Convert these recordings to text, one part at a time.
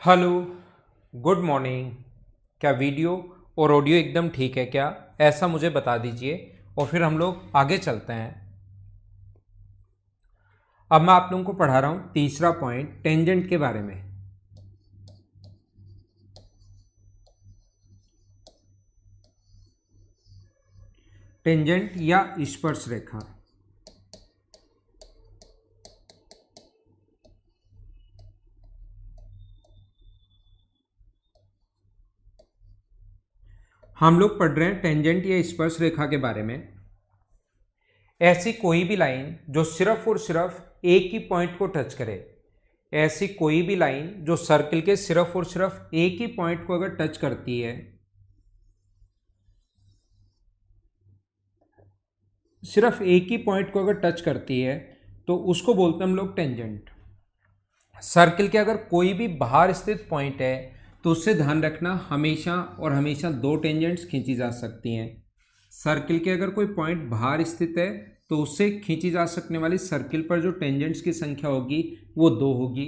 Hello, good morning. क्या video और audio एकदम ठीक है क्या? ऐसा मुझे बता दीजिए और फिर हम लोग आगे चलते हैं। अब मैं आप लोगों को पढ़ा रहा हूँ तीसरा पॉइंट टेंजेंट के बारे में। टेंजेंट या स्पर्श रेखा। हम लोग पढ़ रहे हैं टेंजेंट या स्पर्श रेखा के बारे में। ऐसी कोई भी लाइन जो सिर्फ और सिर्फ एक ही पॉइंट को टच करे, ऐसी कोई भी लाइन जो सर्किल के सिर्फ और सिर्फ एक ही पॉइंट को अगर टच करती है, सिर्फ एक ही पॉइंट को अगर टच करती है तो उसको बोलते हैं हम लोग टेंजेंट। सर्किल के अगर कोई भी बाहर स्थित पॉइंट है तो उससे ध्यान रखना हमेशा और हमेशा दो टेंजेंट्स खींची जा सकती हैं। सर्किल के अगर कोई पॉइंट बाहर स्थित है तो उससे खींची जा सकने वाली सर्किल पर जो टेंजेंट्स की संख्या होगी वो दो होगी।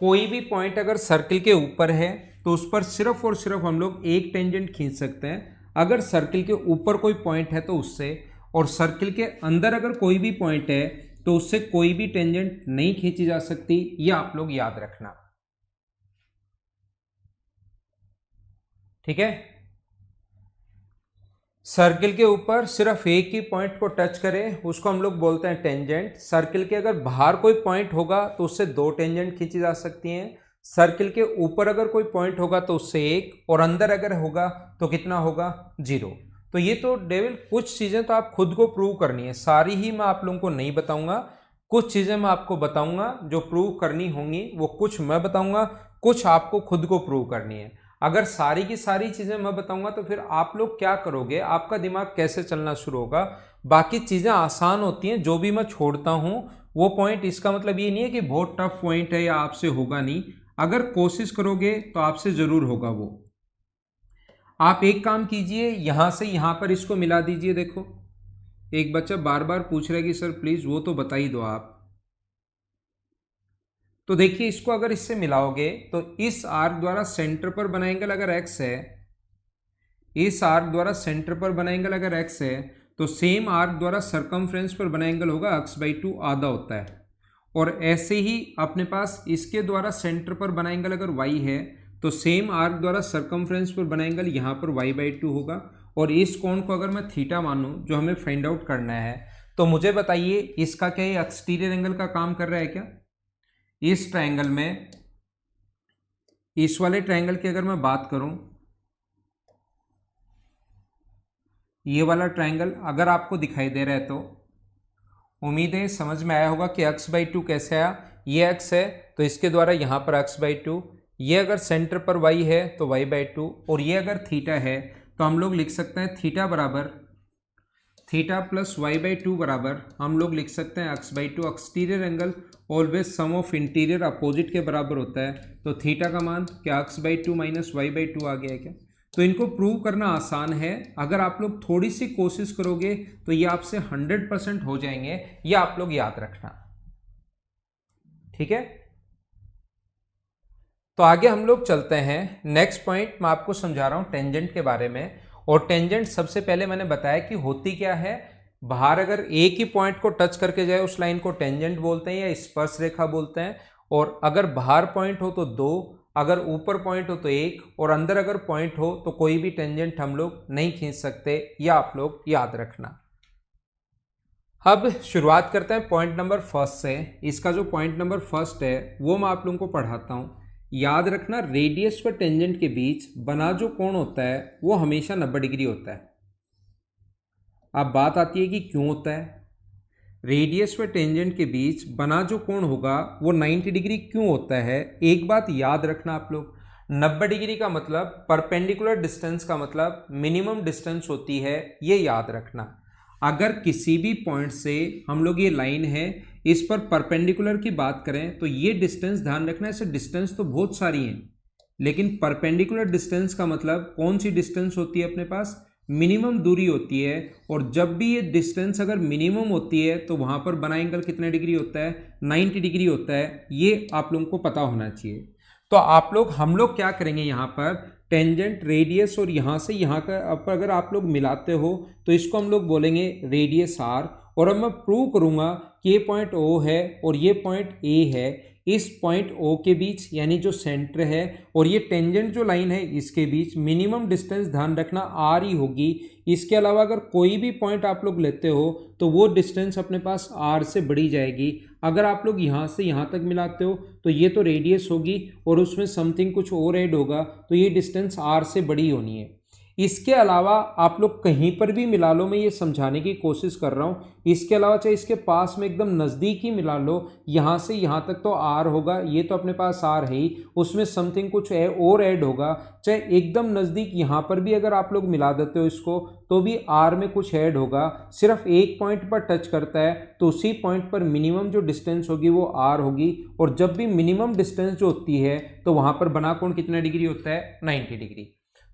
कोई भी पॉइंट अगर सर्किल के ऊपर है तो उस पर सिर्फ और सिर्फ हम लोग एक टेंजेंट खींच सकते हैं अगर सर्किल के ऊपर कोई पॉइंट है तो उससे, और सर्किल के अंदर अगर कोई भी पॉइंट है तो उससे कोई भी टेंजेंट नहीं खींची जा सकती। यह आप लोग याद रखना, ठीक है। सर्किल के ऊपर सिर्फ एक ही पॉइंट को टच करे उसको हम लोग बोलते हैं टेंजेंट। सर्किल के अगर बाहर कोई पॉइंट होगा तो उससे दो टेंजेंट खींची जा सकती हैं। सर्किल के ऊपर अगर कोई पॉइंट होगा तो उससे एक, और अंदर अगर होगा तो कितना होगा? जीरो। तो ये तो डेविल कुछ चीजें तो आप खुद को प्रूव करनी है, सारी ही मैं आप लोगों को नहीं बताऊंगा। कुछ चीजें मैं आपको बताऊंगा जो प्रूव करनी होंगी, वो कुछ मैं बताऊंगा, कुछ आपको खुद को प्रूव करनी है। अगर सारी की सारी चीजें मैं बताऊंगा तो फिर आप लोग क्या करोगे, आपका दिमाग कैसे चलना शुरू होगा? बाकी चीजें आसान होती हैं, जो भी मैं छोड़ता हूं वो पॉइंट, इसका मतलब ये नहीं है कि बहुत टफ पॉइंट है या आपसे होगा नहीं। अगर कोशिश करोगे तो आपसे जरूर होगा वो। आप एक काम कीजिए, यहां से यहां पर इसको मिला दीजिए। देखो, एक बच्चा बार बार पूछ रहा है कि सर प्लीज वो तो बता ही दो आप। तो देखिए, इसको अगर इससे मिलाओगे तो इस आर्क द्वारा सेंटर पर बना एंगल अगर एक्स है, इस आर्क द्वारा सेंटर पर बना एंगल अगर एक्स है, तो सेम आर्क द्वारा सरकमफ्रेंस पर बना एंगल होगा x/2 आधा होता है। और ऐसे ही अपने पास इसके द्वारा सेंटर पर बना एंगल अगर y है तो सेम आर्क द्वारा सरकमफ्रेंस पर बना एंगल यहाँ पर y/2 होगा। और इस कोण को अगर मैं थीटा मानूं जो हमें फाइंड आउट करना है, तो मुझे बताइए इसका क्या ये एक्सटीरियर एंगल का काम कर रहा है क्या? इस ट्रायंगल में, इस वाले ट्रायंगल की अगर मैं बात करूं, ये वाला ट्रायंगल अगर आपको दिखाई दे रहा है तो उम्मीद है समझ में आया होगा कि x/2 कैसे आया। ये x है तो इसके द्वारा यहाँ पर x/2, ये अगर सेंटर पर y है तो y/2, और ये अगर थीटा है तो हम लोग लिख सकते हैं थीटा बराबर, थीटा प्लस y/2 बराबर हम लोग लिख सकते हैं x/2। Exterior angle always sum of interior opposite के बराबर होता है, तो थीटा का मान क्या x/2 माइनस y/2 आ गया है क्या? तो इनको प्रूव करना आसान है, अगर आप लोग थोड़ी सी कोशिश करोगे तो ये आपसे 100% हो जाएंगे। ये आप लोग याद रखना, ठीक है। तो आगे हम लोग चलते हैं। नेक्स्ट पॉइंट मैं आपको समझा रहा हूं टेंजेंट के बारे में। और टेंजेंट सबसे पहले मैंने बताया कि होती क्या है, बाहर अगर एक ही पॉइंट को टच करके जाए उस लाइन को टेंजेंट बोलते हैं या स्पर्श रेखा बोलते हैं। और अगर बाहर पॉइंट हो तो दो, अगर ऊपर पॉइंट हो तो एक, और अंदर अगर पॉइंट हो तो कोई भी टेंजेंट हम लोग नहीं खींच सकते। या आप लोग याद रखना। अब शुरुआत करते हैं पॉइंट नंबर फर्स्ट से। इसका जो पॉइंट नंबर फर्स्ट है वो मैं आप लोगों को पढ़ाता हूं। याद रखना, रेडियस व टेंजेंट के बीच बना जो कोण होता है वो हमेशा 90 डिग्री होता है। अब बात आती है कि क्यों होता है। रेडियस व टेंजेंट के बीच बना जो कोण होगा वो 90 डिग्री क्यों होता है? एक बात याद रखना आप लोग, 90 डिग्री का मतलब परपेंडिकुलर डिस्टेंस का मतलब मिनिमम डिस्टेंस होती है, ये याद रखना। अगर किसी भी पॉइंट से हम लोग, ये लाइन है, इस पर परपेंडिकुलर की बात करें तो ये डिस्टेंस ध्यान रखना, ऐसे डिस्टेंस तो बहुत सारी हैं लेकिन परपेंडिकुलर डिस्टेंस का मतलब कौन सी डिस्टेंस होती है अपने पास? मिनिमम दूरी होती है। और जब भी ये डिस्टेंस अगर मिनिमम होती है तो वहां पर बना एंगल कितने डिग्री होता है? 90 डिग्री होता है। ये आप लोगों को पता होना चाहिए। तो हम लोग क्या करेंगे यहाँ पर, टेंजेंट रेडियस और यहाँ से यहाँ का अगर आप लोग मिलाते हो तो इसको हम लोग बोलेंगे रेडियस आर। और अब मैं प्रूव करूंगा कि ये पॉइंट ओ है और ये पॉइंट ए है, इस पॉइंट ओ के बीच यानी जो सेंटर है और ये टेंजेंट जो लाइन है इसके बीच मिनिमम डिस्टेंस ध्यान रखना आर ही होगी। इसके अलावा अगर कोई भी पॉइंट आप लोग लेते हो तो वो डिस्टेंस अपने पास आर से बढ़ी जाएगी। अगर आप लोग यहाँ से यहाँ तक मिलाते हो तो ये तो रेडियस होगी और उसमें समथिंग कुछ और ऐड होगा तो ये डिस्टेंस आर से बड़ी होनी है। इसके अलावा आप लोग कहीं पर भी मिला लो, मैं ये समझाने की कोशिश कर रहा हूँ, इसके अलावा चाहे इसके पास में एकदम नज़दीक ही मिला लो, यहाँ से यहाँ तक तो आर होगा, ये तो अपने पास आर है ही, उसमें समथिंग कुछ और ऐड होगा। चाहे एकदम नज़दीक यहाँ पर भी अगर आप लोग मिला देते हो इसको तो भी आर में कुछ ऐड होगा। सिर्फ एक पॉइंट पर टच करता है तो उसी पॉइंट पर मिनिमम जो डिस्टेंस होगी वो आर होगी। और जब भी मिनिमम डिस्टेंस जो होती है तो वहाँ पर बना कोण कितना डिग्री होता है, 90 डिग्री।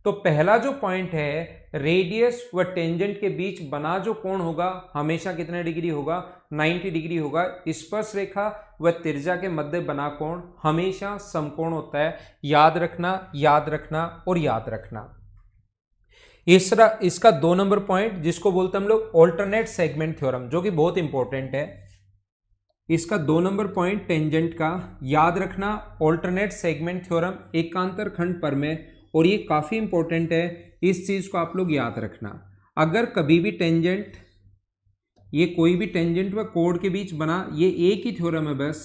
तो पहला जो पॉइंट है, रेडियस व टेंजेंट के बीच बना जो कोण होगा हमेशा कितना डिग्री होगा, 90 डिग्री होगा। स्पर्श रेखा व त्रिज्या के मध्य बना कोण हमेशा समकोण होता है। याद रखना, याद रखना और याद रखना। इसका 2 नंबर पॉइंट जिसको बोलते हैं हम लोग ऑल्टरनेट सेगमेंट थ्योरम, जो कि बहुत इंपॉर्टेंट है। इसका 2 नंबर पॉइंट टेंजेंट का याद रखना, ऑल्टरनेट सेगमेंट थ्योरम एकांतर खंड परमेय, और ये काफ़ी इंपॉर्टेंट है, इस चीज़ को आप लोग याद रखना। अगर कभी भी टेंजेंट, ये कोई भी टेंजेंट व कोण के बीच बना, ये एक ही थ्योरम है बस।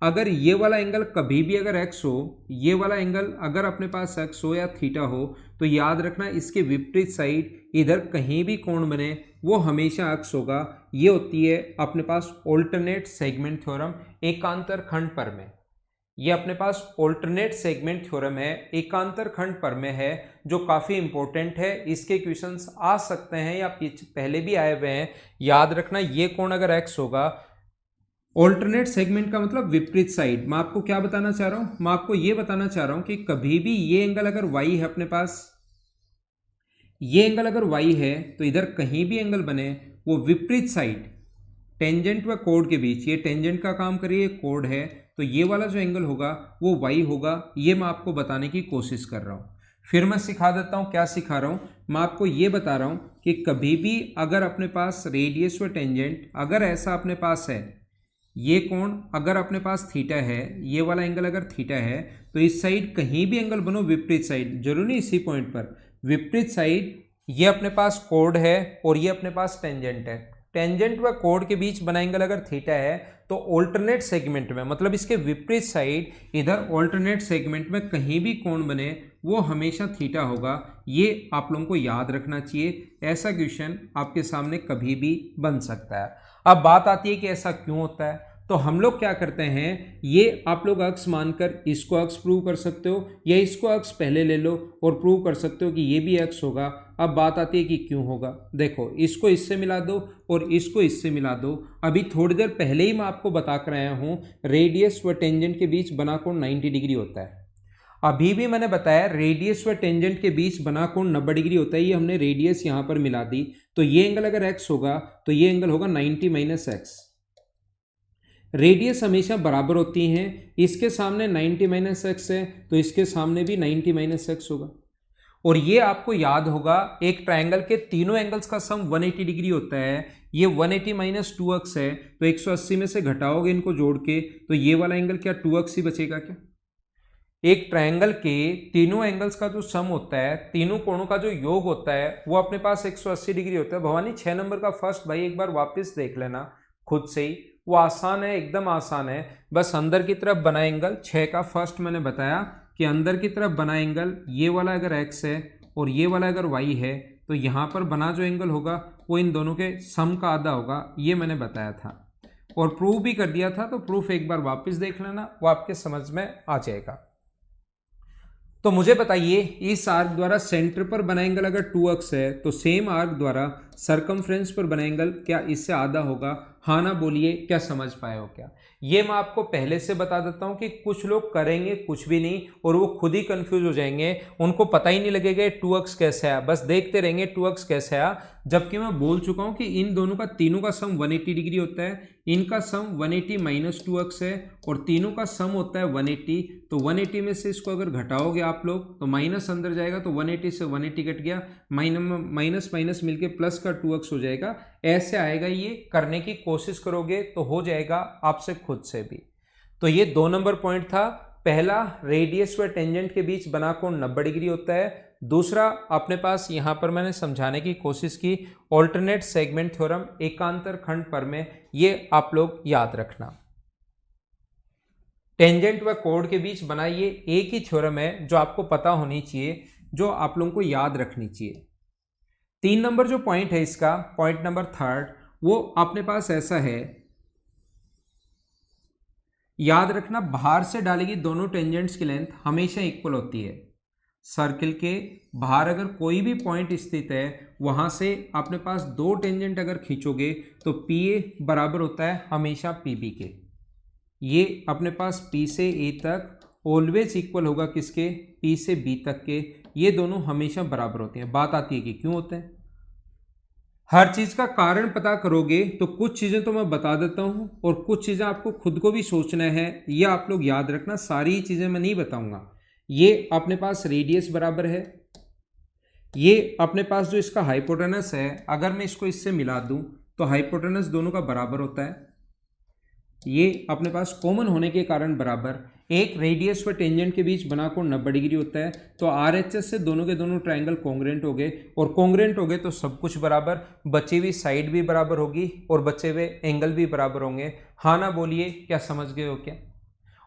अगर ये वाला एंगल कभी भी अगर x हो, ये वाला एंगल अगर अपने पास x हो या थीटा हो, तो याद रखना इसके विपरीत साइड इधर कहीं भी कोण बने वो हमेशा x होगा। ये होती है अपने पास ऑल्टरनेट सेगमेंट थ्योरम एकांतर खंड परमेय। ये अपने पास ऑल्टरनेट सेगमेंट थ्योरम है, एकांतर खंड परमेय है, जो काफ़ी इंपॉर्टेंट है। इसके क्वेश्चंस आ सकते हैं या पहले भी आए हुए हैं। याद रखना ये कोण अगर x होगा, ऑल्टरनेट सेगमेंट का मतलब विपरीत साइड। मैं आपको क्या बताना चाह रहा हूं, मैं आपको ये बताना चाह रहा हूं कि कभी भी ये एंगल अगर y है अपने पास, ये एंगल अगर y है तो इधर कहीं भी एंगल बने वो विपरीत साइड टेंजेंट व कोण के बीच, ये टेंजेंट का काम करिए, कोण है, तो ये वाला जो एंगल होगा वो y होगा। ये मैं आपको बताने की कोशिश कर रहा हूँ। फिर मैं सिखा देता हूँ, क्या सिखा रहा हूँ, मैं आपको ये बता रहा हूँ कि कभी भी अगर अपने पास रेडियस व टेंजेंट अगर ऐसा अपने पास है, ये कोण अगर अपने पास थीटा है, ये वाला एंगल अगर थीटा है, तो इस साइड कहीं भी एंगल बनो विपरीत साइड, जरूरी नहीं इसी पॉइंट पर, विपरीत साइड, ये अपने पास कोण है और ये अपने पास टेंजेंट है। टेंजेंट व कोण के बीच बना एंगल अगर थीटा है तो ऑल्टरनेट सेगमेंट में, मतलब इसके विपरीत साइड इधर ऑल्टरनेट सेगमेंट में कहीं भी कोण बने वो हमेशा थीटा होगा। ये आप लोगों को याद रखना चाहिए, ऐसा क्वेश्चन आपके सामने कभी भी बन सकता है। अब बात आती है कि ऐसा क्यों होता है, तो हम लोग क्या करते हैं, ये आप लोग अक्स मानकर इसको अक्स प्रूव कर सकते हो या इसको अक्स पहले ले लो और प्रूव कर सकते हो कि ये भी अक्स होगा। अब बात आती है कि क्यों होगा, देखो इसको इससे मिला दो और इसको इससे मिला दो। अभी थोड़ी देर पहले ही मैं आपको बता कर आया हूँ रेडियस व टेंजेंट के बीच बना कोण 90 डिग्री होता है। अभी भी मैंने बताया रेडियस व टेंजेंट के बीच बना कोण 90 डिग्री होता है। ये हमने रेडियस यहाँ पर मिला दी, तो ये एंगल अगर x होगा तो ये एंगल होगा 90 माइनस एक्स। रेडियस हमेशा बराबर होती हैं, इसके सामने 90 माइनस एक्स है तो इसके सामने भी 90 माइनस एक्स होगा। और ये आपको याद होगा एक ट्रायंगल के तीनों एंगल्स का सम 180 डिग्री होता है। ये 180 माइनस 2x है तो 180 में से घटाओगे इनको जोड़ के तो ये वाला एंगल क्या 2x ही बचेगा क्या। एक ट्रायंगल के तीनों एंगल्स का जो सम होता है, तीनों कोणों का जो योग होता है वो अपने पास 180 डिग्री होता है। भवानी 6 नंबर का फर्स्ट भाई एक बार वापस देख लेना खुद से ही, वो आसान है, एकदम आसान है। बस अंदर की तरफ बना एंगल 6 का फर्स्ट मैंने बताया कि अंदर की तरफ बना एंगल ये वाला अगर x है और ये वाला अगर y है तो यहाँ पर बना जो एंगल होगा वो इन दोनों के सम का आधा होगा, ये मैंने बताया था और प्रूफ भी कर दिया था। तो प्रूफ एक बार वापस देख लेना, वो आपके समझ में आ जाएगा। तो मुझे बताइए इस आर्क द्वारा सेंटर पर बना एंगल अगर 2x है तो सेम आर्क द्वारा सरकमफ्रेंस पर बना एंगल क्या इससे आधा होगा? हाँ ना बोलिए, क्या समझ पाए हो क्या? ये मैं आपको पहले से बता देता हूं कि कुछ लोग करेंगे कुछ भी नहीं और वो खुद ही कंफ्यूज हो जाएंगे, उनको पता ही नहीं लगेगा 2x कैसे आया, बस देखते रहेंगे 2x कैसे आया। जबकि मैं बोल चुका हूं कि इन दोनों का तीनों का सम 180 डिग्री होता है, इनका सम 180 माइनस 2x है और तीनों का सम होता है 180। तो 180 में से इसको अगर घटाओगे आप लोग तो माइनस अंदर जाएगा, तो 180 से 180 कट गया, माइनस माइनस मिलके प्लस का 2x हो जाएगा। ऐसे आएगा, ये करने की कोशिश करोगे तो हो जाएगा आपसे खुद से भी। तो ये 2 नंबर पॉइंट था। पहला, रेडियस व टेंजेंट के बीच बना कोण 90 डिग्री होता है। दूसरा, अपने पास यहां पर मैंने समझाने की कोशिश की ऑल्टरनेट सेगमेंट थ्योरम एकांतर खंड पर में, ये आप लोग याद रखना। टेंजेंट व कोण के बीच बना ये एक ही थ्योरम है जो आपको पता होनी चाहिए, जो आप लोगों को याद रखनी चाहिए। 3 नंबर जो पॉइंट है इसका, पॉइंट नंबर 3, वो अपने पास ऐसा है, याद रखना, बाहर से डालेगी दोनों टेंजेंट्स की लेंथ हमेशा इक्वल होती है। सर्किल के बाहर अगर कोई भी पॉइंट स्थित है, वहां से अपने पास 2 टेंजेंट अगर खींचोगे तो PA बराबर होता है हमेशा PB के। ये अपने पास P से A तक ऑलवेज इक्वल होगा किसके? P से B तक के। ये दोनों हमेशा बराबर होते हैं। बात आती है कि क्यों होते हैं। हर चीज का कारण पता करोगे तो कुछ चीजें तो मैं बता देता हूं और कुछ चीजें आपको खुद को भी सोचना है, ये आप लोग याद रखना, सारी चीजें मैं नहीं बताऊंगा। ये अपने पास रेडियस बराबर है, ये अपने पास जो इसका हाइपोटेनस है, अगर मैं इसको इससे मिला दूं तो हाइपोटेनस दोनों का बराबर होता है। ये अपने पास कॉमन होने के कारण बराबर। एक रेडियस व टेंजेंट के बीच बना कोण 90 डिग्री होता है, तो RHS से दोनों के दोनों ट्रायंगल कॉन्ग्रेंट हो गए, और कॉन्ग्रेंट हो गए तो सब कुछ बराबर, बची हुई साइड भी बराबर होगी और बचे हुए एंगल भी बराबर होंगे। हाँ ना बोलिए, क्या समझ गए हो क्या?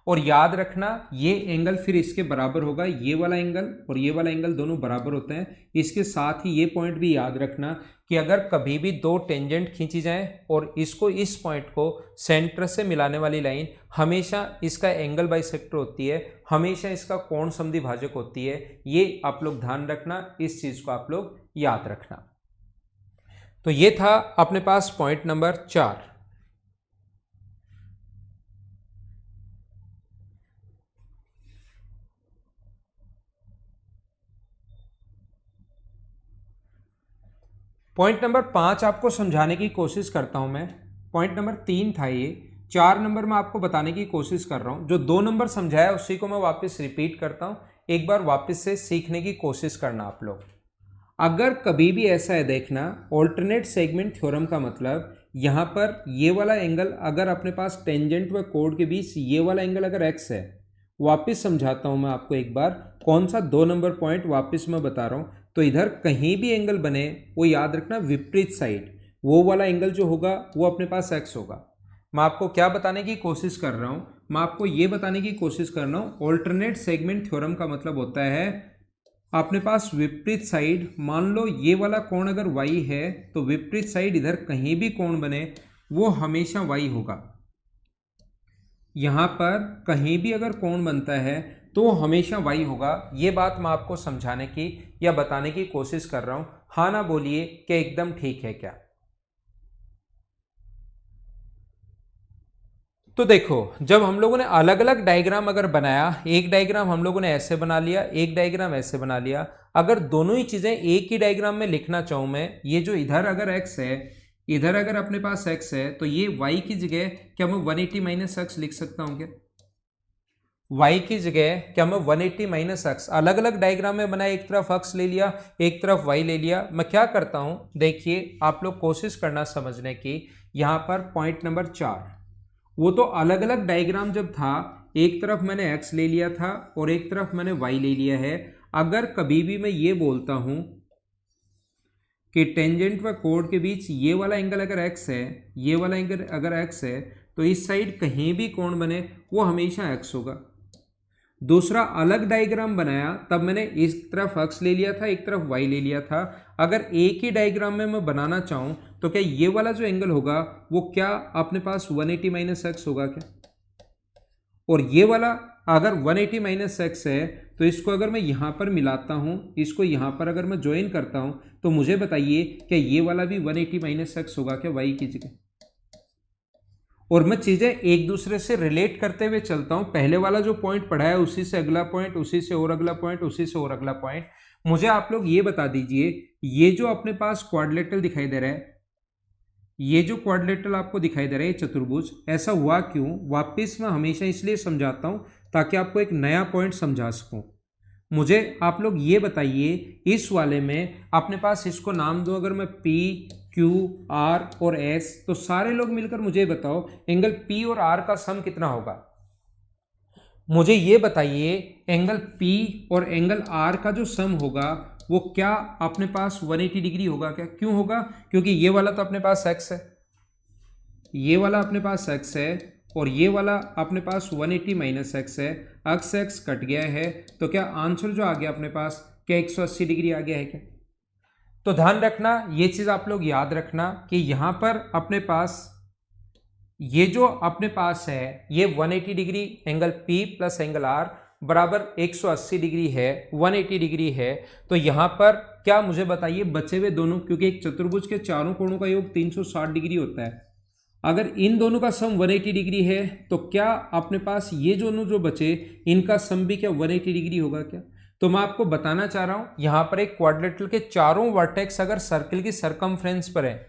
और याद रखना, ये एंगल फिर इसके बराबर होगा, ये वाला एंगल और ये वाला एंगल दोनों बराबर होते हैं। इसके साथ ही ये पॉइंट भी याद रखना कि अगर कभी भी 2 टेंजेंट खींची जाए और इसको, इस पॉइंट को सेंटर से मिलाने वाली लाइन हमेशा इसका एंगल बाइसेक्टर होती है, हमेशा इसका कोण समद्विभाजक होती है। ये आप लोग ध्यान रखना, इस चीज को आप लोग याद रखना। तो ये था अपने पास पॉइंट नंबर 4। पॉइंट नंबर 5 आपको समझाने की कोशिश करता हूं मैं। पॉइंट नंबर 3 था ये, 4 नंबर में आपको बताने की कोशिश कर रहा हूं। जो 2 नंबर समझाया उसी को मैं वापस रिपीट करता हूं, एक बार वापस से सीखने की कोशिश करना आप लोग। अगर कभी भी ऐसा है, देखना, ऑल्टरनेट सेगमेंट थ्योरम का मतलब यहां पर ये वाला एंगल अगर अपने पास टेंजेंट व कोण के बीच ये वाला एंगल अगर x है, वापस समझाता हूं मैं आपको एक बार, कौन सा 2 नंबर पॉइंट वापस मैं बता रहा हूं। तो इधर कहीं भी एंगल बने, वो याद रखना विपरीत साइड, वो वाला एंगल जो होगा वो अपने पास x होगा। मैं आपको क्या बताने की कोशिश कर रहा हूं? मैं आपको ये बताने की कोशिश कर रहा हूं, ऑल्टरनेट सेगमेंट थ्योरम का मतलब होता है अपने पास विपरीत साइड। मान लो ये वाला कोण अगर y है तो विपरीत साइड इधर कहीं भी कोण बने वो हमेशा y होगा। यहां पर कहीं भी अगर कोण बनता है तो हमेशा y होगा। ये बात मैं आपको समझाने की या बताने की कोशिश कर रहा हूं। हाँ ना बोलिए, क्या एकदम ठीक है क्या? तो देखो, जब हम लोगों ने अलग अलग डायग्राम अगर बनाया, एक डायग्राम हम लोगों ने ऐसे बना लिया, एक डायग्राम ऐसे बना लिया, अगर दोनों ही चीजें एक ही डायग्राम में लिखना चाहूं मैं, ये जो इधर अगर x है, इधर अगर अपने पास x है, तो ये y की जगह क्या मैं 180 माइनस एक्स लिख सकता हूं क्या? y की जगह क्या मैं 180 माइनस एक्स, अलग अलग डायग्राम में बनाया, एक तरफ x ले लिया, एक तरफ y ले लिया। मैं क्या करता हूं, देखिए आप लोग कोशिश करना समझने की। यहां पर पॉइंट नंबर 4, वो तो अलग अलग डायग्राम जब था, एक तरफ मैंने x ले लिया था और एक तरफ मैंने y ले लिया है। अगर कभी भी मैं ये बोलता हूं कि टेंजेंट व कोण के बीच ये वाला एंगल अगर x है, ये वाला एंगल अगर x है, तो इस साइड कहीं भी कोण बने वो हमेशा x होगा। दूसरा अलग डायग्राम बनाया, तब मैंने इस तरफ x ले लिया था, एक तरफ y ले लिया था। अगर एक ही डायग्राम में मैं बनाना चाहूं तो क्या ये वाला जो एंगल होगा वो क्या अपने पास 180 माइनस एक्स होगा क्या? और ये वाला अगर 180 माइनस एक्स है तो इसको अगर मैं यहाँ पर मिलाता हूँ, इसको यहाँ पर अगर मैं ज्वाइन करता हूँ, तो मुझे बताइए क्या ये वाला भी 180 माइनस एक्स होगा क्या वाई की जगह? और मैं चीज़ें एक दूसरे से रिलेट करते हुए चलता हूँ। पहले वाला जो पॉइंट पढ़ा है उसी से अगला पॉइंट, उसी से और अगला पॉइंट, उसी से और अगला पॉइंट। मुझे आप लोग ये बता दीजिए, ये जो अपने पास क्वाड्रिलेटरल दिखाई दे रहा है, ये जो क्वाड्रिलेटरल आपको दिखाई दे रहा है, ये चतुर्भुज, ऐसा हुआ क्यों? वापस मैं हमेशा इसलिए समझाता हूँ ताकि आपको एक नया पॉइंट समझा सकूँ। मुझे आप लोग ये बताइए, इस वाले में अपने पास इसको नाम दो, अगर मैं P, Q, R और S, तो सारे लोग मिलकर मुझे बताओ एंगल P और R का सम कितना होगा। मुझे ये बताइए एंगल P और एंगल R का जो सम होगा वो क्या अपने पास 180 डिग्री होगा क्या? क्यों होगा? क्योंकि ये वाला तो अपने पास x है, ये वाला अपने पास x है, और ये वाला अपने पास 180 माइनस एक्स है, अक्स एक्स कट गया है, तो क्या आंसर जो आ गया अपने पास क्या 180 डिग्री आ गया है क्या? तो ध्यान रखना, ये चीज आप लोग याद रखना कि यहां पर अपने पास ये जो अपने पास है ये 180 degree angle P plus angle R बराबर 180 डिग्री है, 180 डिग्री है। तो यहां पर क्या मुझे बताइए बचे हुए दोनों, क्योंकि एक चतुर्भुज के चारों कोणों का योग 360 डिग्री होता है, अगर इन दोनों का सम 180 डिग्री है तो क्या अपने पास ये दोनों जो बचे इनका सम भी क्या 180 डिग्री होगा क्या? तो मैं आपको बताना चाह रहा हूं, यहां पर एक क्वाड्रिलेटरल के चारों वर्टेक्स अगर सर्किल की सरकमफ्रेंस पर है,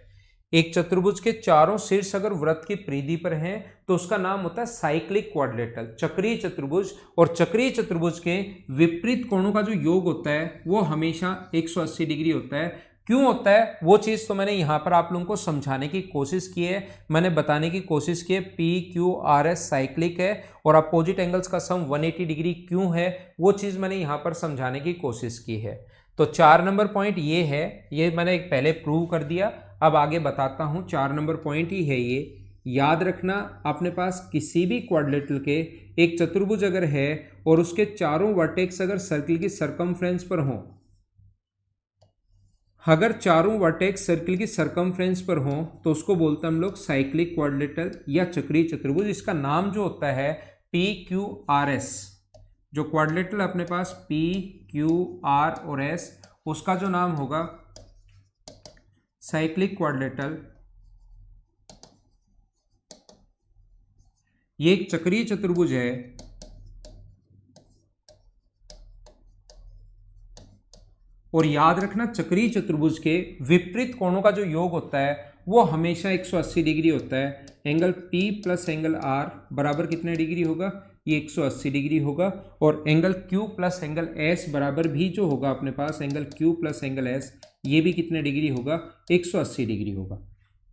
एक चतुर्भुज के चारों शीर्ष अगर वृत्त की परिधि पर हैं, तो उसका नाम होता है साइक्लिक क्वाड्रिलेटरल, चक्रीय चतुर्भुज। और चक्रीय चतुर्भुज के विपरीत कोणों का जो योग होता है वो हमेशा 180 डिग्री होता है। क्यों होता है वो चीज तो मैंने यहां पर आप लोगों को समझाने की कोशिश की है, मैंने बताने की कोशिश की है। PQRS साइक्लिक है और अपोजिट एंगल्स का सम 180 डिग्री क्यों है, वो चीज मैंने यहां पर समझाने की कोशिश की है। तो 4 नंबर पॉइंट ये है, ये मैंने पहले प्रूव कर दिया, अब आगे बताता हूं। 4 नंबर पॉइंट ही है ये, याद रखना अपने पास किसी भी क्वाड्रिलेटरल के एक चतुर्भुज अगर है और उसके चारों वर्टेक्स अगर सर्किल की सरकमफ्रेंस पर हों, अगर चारों वर्टेक्स सर्किल की सरकमफ्रेंस पर हों तो उसको बोलते हैं हम लोग साइक्लिक क्वाड्रिलेटरल या चक्रीय चतुर्भुज। इसका नाम जो होता है PQRS, जो क्वाड्रिलेटरल अपने पास PQR और S, उसका जो नाम होगा साइक्लिक क्वाड्रिलेटरल। ये एक चक्रीय चतुर्भुज है और याद रखना चक्रीय चतुर्भुज के विपरीत कोणों का जो योग होता है वो हमेशा 180 डिग्री होता है। Angle P plus angle R बराबर कितने डिग्री होगा? ये 180 डिग्री होगा। और angle Q plus angle S बराबर भी जो होगा अपने पास angle Q plus angle S, ये भी कितने डिग्री होगा? 180 डिग्री होगा।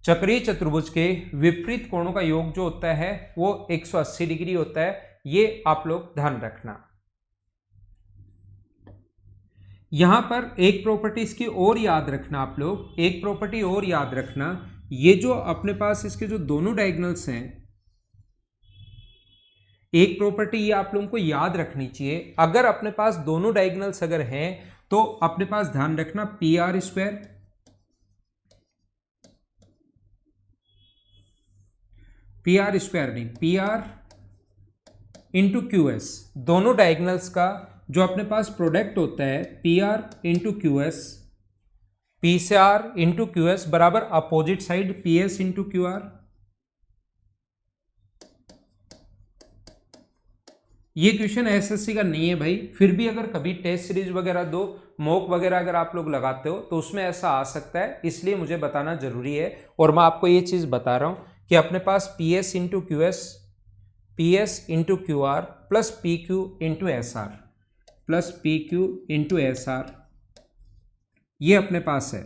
चक्रीय चतुर्भुज के विपरीत कोणों का योग जो होता है वो 180 डिग्री होता है, ये आप लोग ध्यान रखना। यहां पर एक प्रॉपर्टी इसकी और याद रखना, आप लोग एक प्रॉपर्टी और याद रखना, ये जो अपने पास इसके जो दोनों डायगोनल्स हैं, एक प्रॉपर्टी ये आप लोगों को याद रखनी चाहिए, अगर अपने पास दोनों डायगोनल्स अगर हैं तो अपने पास ध्यान रखना PR स्क्वायर, PR स्क्वायर नहीं, PR इंटू QS, दोनों डायगोनल्स का जो अपने पास प्रोडक्ट होता है PR इंटू QS, P से R इंटू QS बराबर opposite side PS into QR। ये क्वेश्चन SSC का नहीं है भाई, फिर भी अगर कभी टेस्ट सीरीज वगैरह दो, मॉक वगैरह अगर आप लोग लगाते हो तो उसमें ऐसा आ सकता है, इसलिए मुझे बताना जरूरी है। और मैं आपको ये चीज बता रहा हूं कि अपने पास PS into QS, PS into QR plus PQ into SR plus PQ into SR, ये अपने पास है।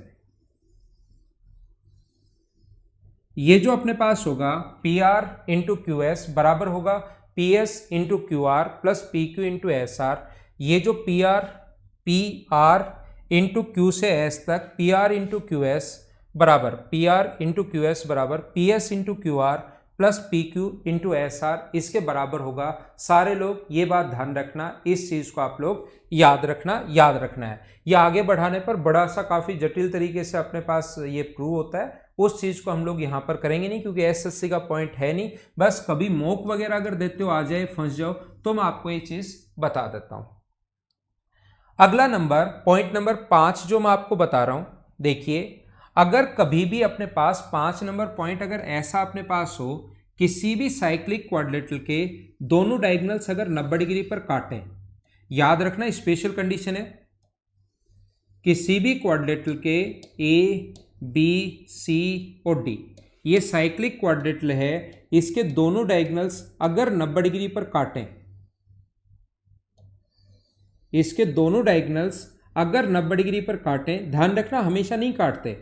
ये जो अपने पास होगा PR इंटू QS बराबर होगा PS into QR plus PQ into SR। ये जो PR इंटू Q से S तक PR इंटू QS बराबर PR इंटू QS बराबर PS into QR plus PQ into SR, इसके बराबर होगा। सारे लोग ये बात ध्यान रखना, इस चीज को आप लोग याद रखना है। ये आगे बढ़ाने पर बड़ा सा काफी जटिल तरीके से अपने पास ये प्रूव होता है, उस चीज को हम लोग यहाँ पर करेंगे नहीं क्योंकि SSC का पॉइंट है नहीं। बस कभी मॉक वगैरह अगर देते हो आ जाए फंस जाओ, तो मैं आपको ये चीज बता देता हूं। अगला नंबर, पॉइंट नंबर 5 जो मैं आपको बता रहा हूं, देखिए अगर कभी भी अपने पास 5 नंबर पॉइंट अगर ऐसा अपने पास हो, किसी भी साइक्लिक क्वाड्रिलेटरल के दोनों डायगोनल्स अगर 90 डिग्री पर काटें, याद रखना स्पेशल कंडीशन है, किसी भी क्वाड्रिलेटरल के ए बी सी और डी, ये साइक्लिक क्वाड्रिलेटरल है, इसके दोनों डायगोनल्स अगर 90 डिग्री पर काटें, इसके दोनों डायगोनल्स अगर 90 डिग्री पर काटें, ध्यान रखना हमेशा नहीं काटते,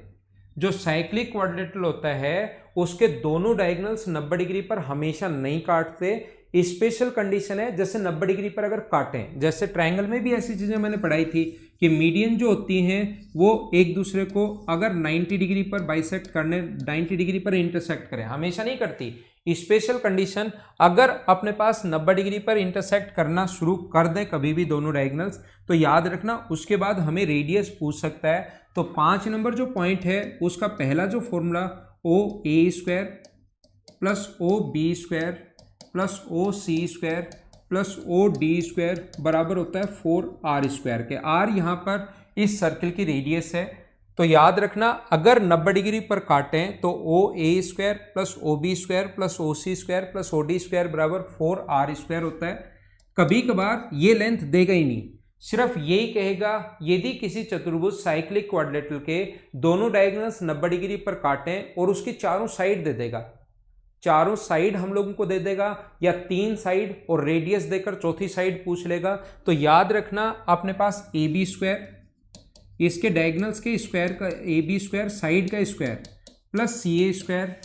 जो साइक्लिक क्वाड्रिलेटरल होता है उसके दोनों डायगोनल्स 90 डिग्री पर हमेशा नहीं काटते, स्पेशल कंडीशन है जैसे 90 डिग्री पर अगर काटें, जैसे ट्रायंगल में भी ऐसी चीजें मैंने पढ़ाई थी कि मीडियन जो होती हैं वो एक दूसरे को अगर 90 डिग्री पर बाइसेक्ट करने, 90 डिग्री पर इंटरसेक्ट करें, हमेशा नहीं करती, स्पेशल कंडीशन अगर अपने पास 90 डिग्री पर इंटरसेक्ट करना शुरू कर दे कभी भी दोनों डायगोनल्स, तो याद रखना उसके बाद हमें रेडियस पूछ सकता है। तो 5 नंबर जो पॉइंट है उसका पहला जो formula O A square plus O B square plus O C square plus O D square बराबर होता है 4r स्क्वायर के। r यहाँ पर इस सर्किल की रेडियस है, तो याद रखना अगर 90 डिग्री पर काटें तो O A square plus O B square plus O C square plus O D square बराबर 4r स्क्वायर होता है। कभी कभार ये लेंथ देगा ही नहीं, सिर्फ यही कहेगा यदि किसी चतुर्भुज साइक्लिक क्वाड्रिलेटरल के दोनों डायगोनल्स 90 डिग्री पर काटें और उसकी चारों साइड दे देगा, चारों साइड हम लोगों को दे देगा या 3 साइड और रेडियस देकर चौथी साइड पूछ लेगा, तो याद रखना अपने पास ए बी स्क्वायर, इसके डायगोनल्स के स्क्वायर का ए बी स्क्वायर, साइड का square plus C A square,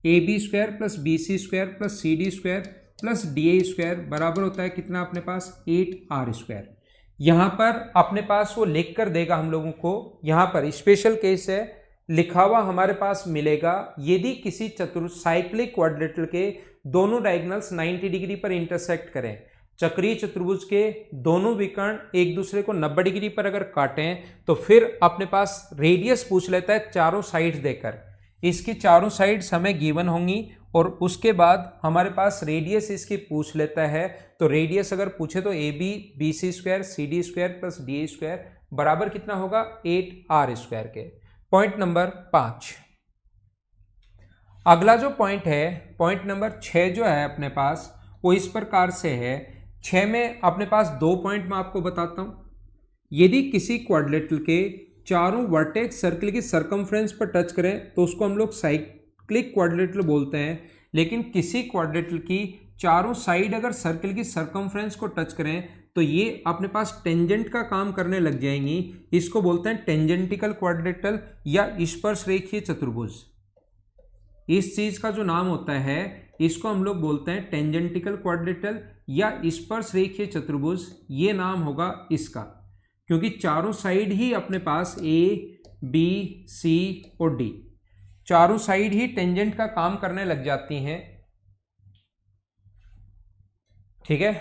A B square plus B C square plus C D square plus D A square बराबर होता है कितना अपने पास 8r स्क्वायर। यहाँ पर अपने पास वो लिख कर देगा हम लोगों को, यहाँ पर स्पेशल केस है, लिखा हुआ हमारे पास मिलेगा यदि किसी साइक्लिक क्वाड्रिलेटरल के दोनों डायगोनल्स 90 डिग्री पर इंटरसेक्ट करें, चक्रीय चतुर्भुज के दोनों विकर्ण एक दूसरे को 90 डिग्री पर अगर काटें, तो फिर अपने पास रेडियस पूछ लेता है चारों साइड देकर, इसकी चारों साइड्स हमें गिवन होंगी और उसके बाद हमारे पास रेडियस इसकी पूछ लेता है, तो रेडियस अगर पूछे तो A B B C square C D square plus D A square बराबर कितना होगा 8r स्क्वायर के। Point number 5। अगला जो पॉइंट है, पॉइंट नंबर 6 जो है अपने पास वो इस प्रकार से है। 6 में अपने पास 2 पॉइंट मैं आपको बताता हूं। यदि किसी क्वाड्रिलेटरल के चारों वर्टेक्स सर्किल की सरकमफ्रेंस पर टच करें तो उसको हम लोग साइक्लिक क्वाड्रिलेटरल बोलते हैं, लेकिन किसी क्वाड्रिलेटरल की चारों साइड अगर सर्किल की सरकमफ्रेंस को टच करें तो ये अपने पास टेंजेंट का काम करने लग जाएंगी, इसको बोलते हैं टेंजेंटिकल क्वाड्रिलेटरल या स्पर्शरेखीय चतुर्भुज। इस चीज का जो नाम होता है इसको हम लोग बोलते हैं टेंजेंटिकल क्वाड्रिलेटरल या स्पर्शरेखीय चतुर्भुज, ये नाम होगा इसका, क्योंकि चारों साइड ही अपने पास ए बी सी और डी चारों साइड ही टेंजेंट का काम करने लग जाती हैं। ठीक है,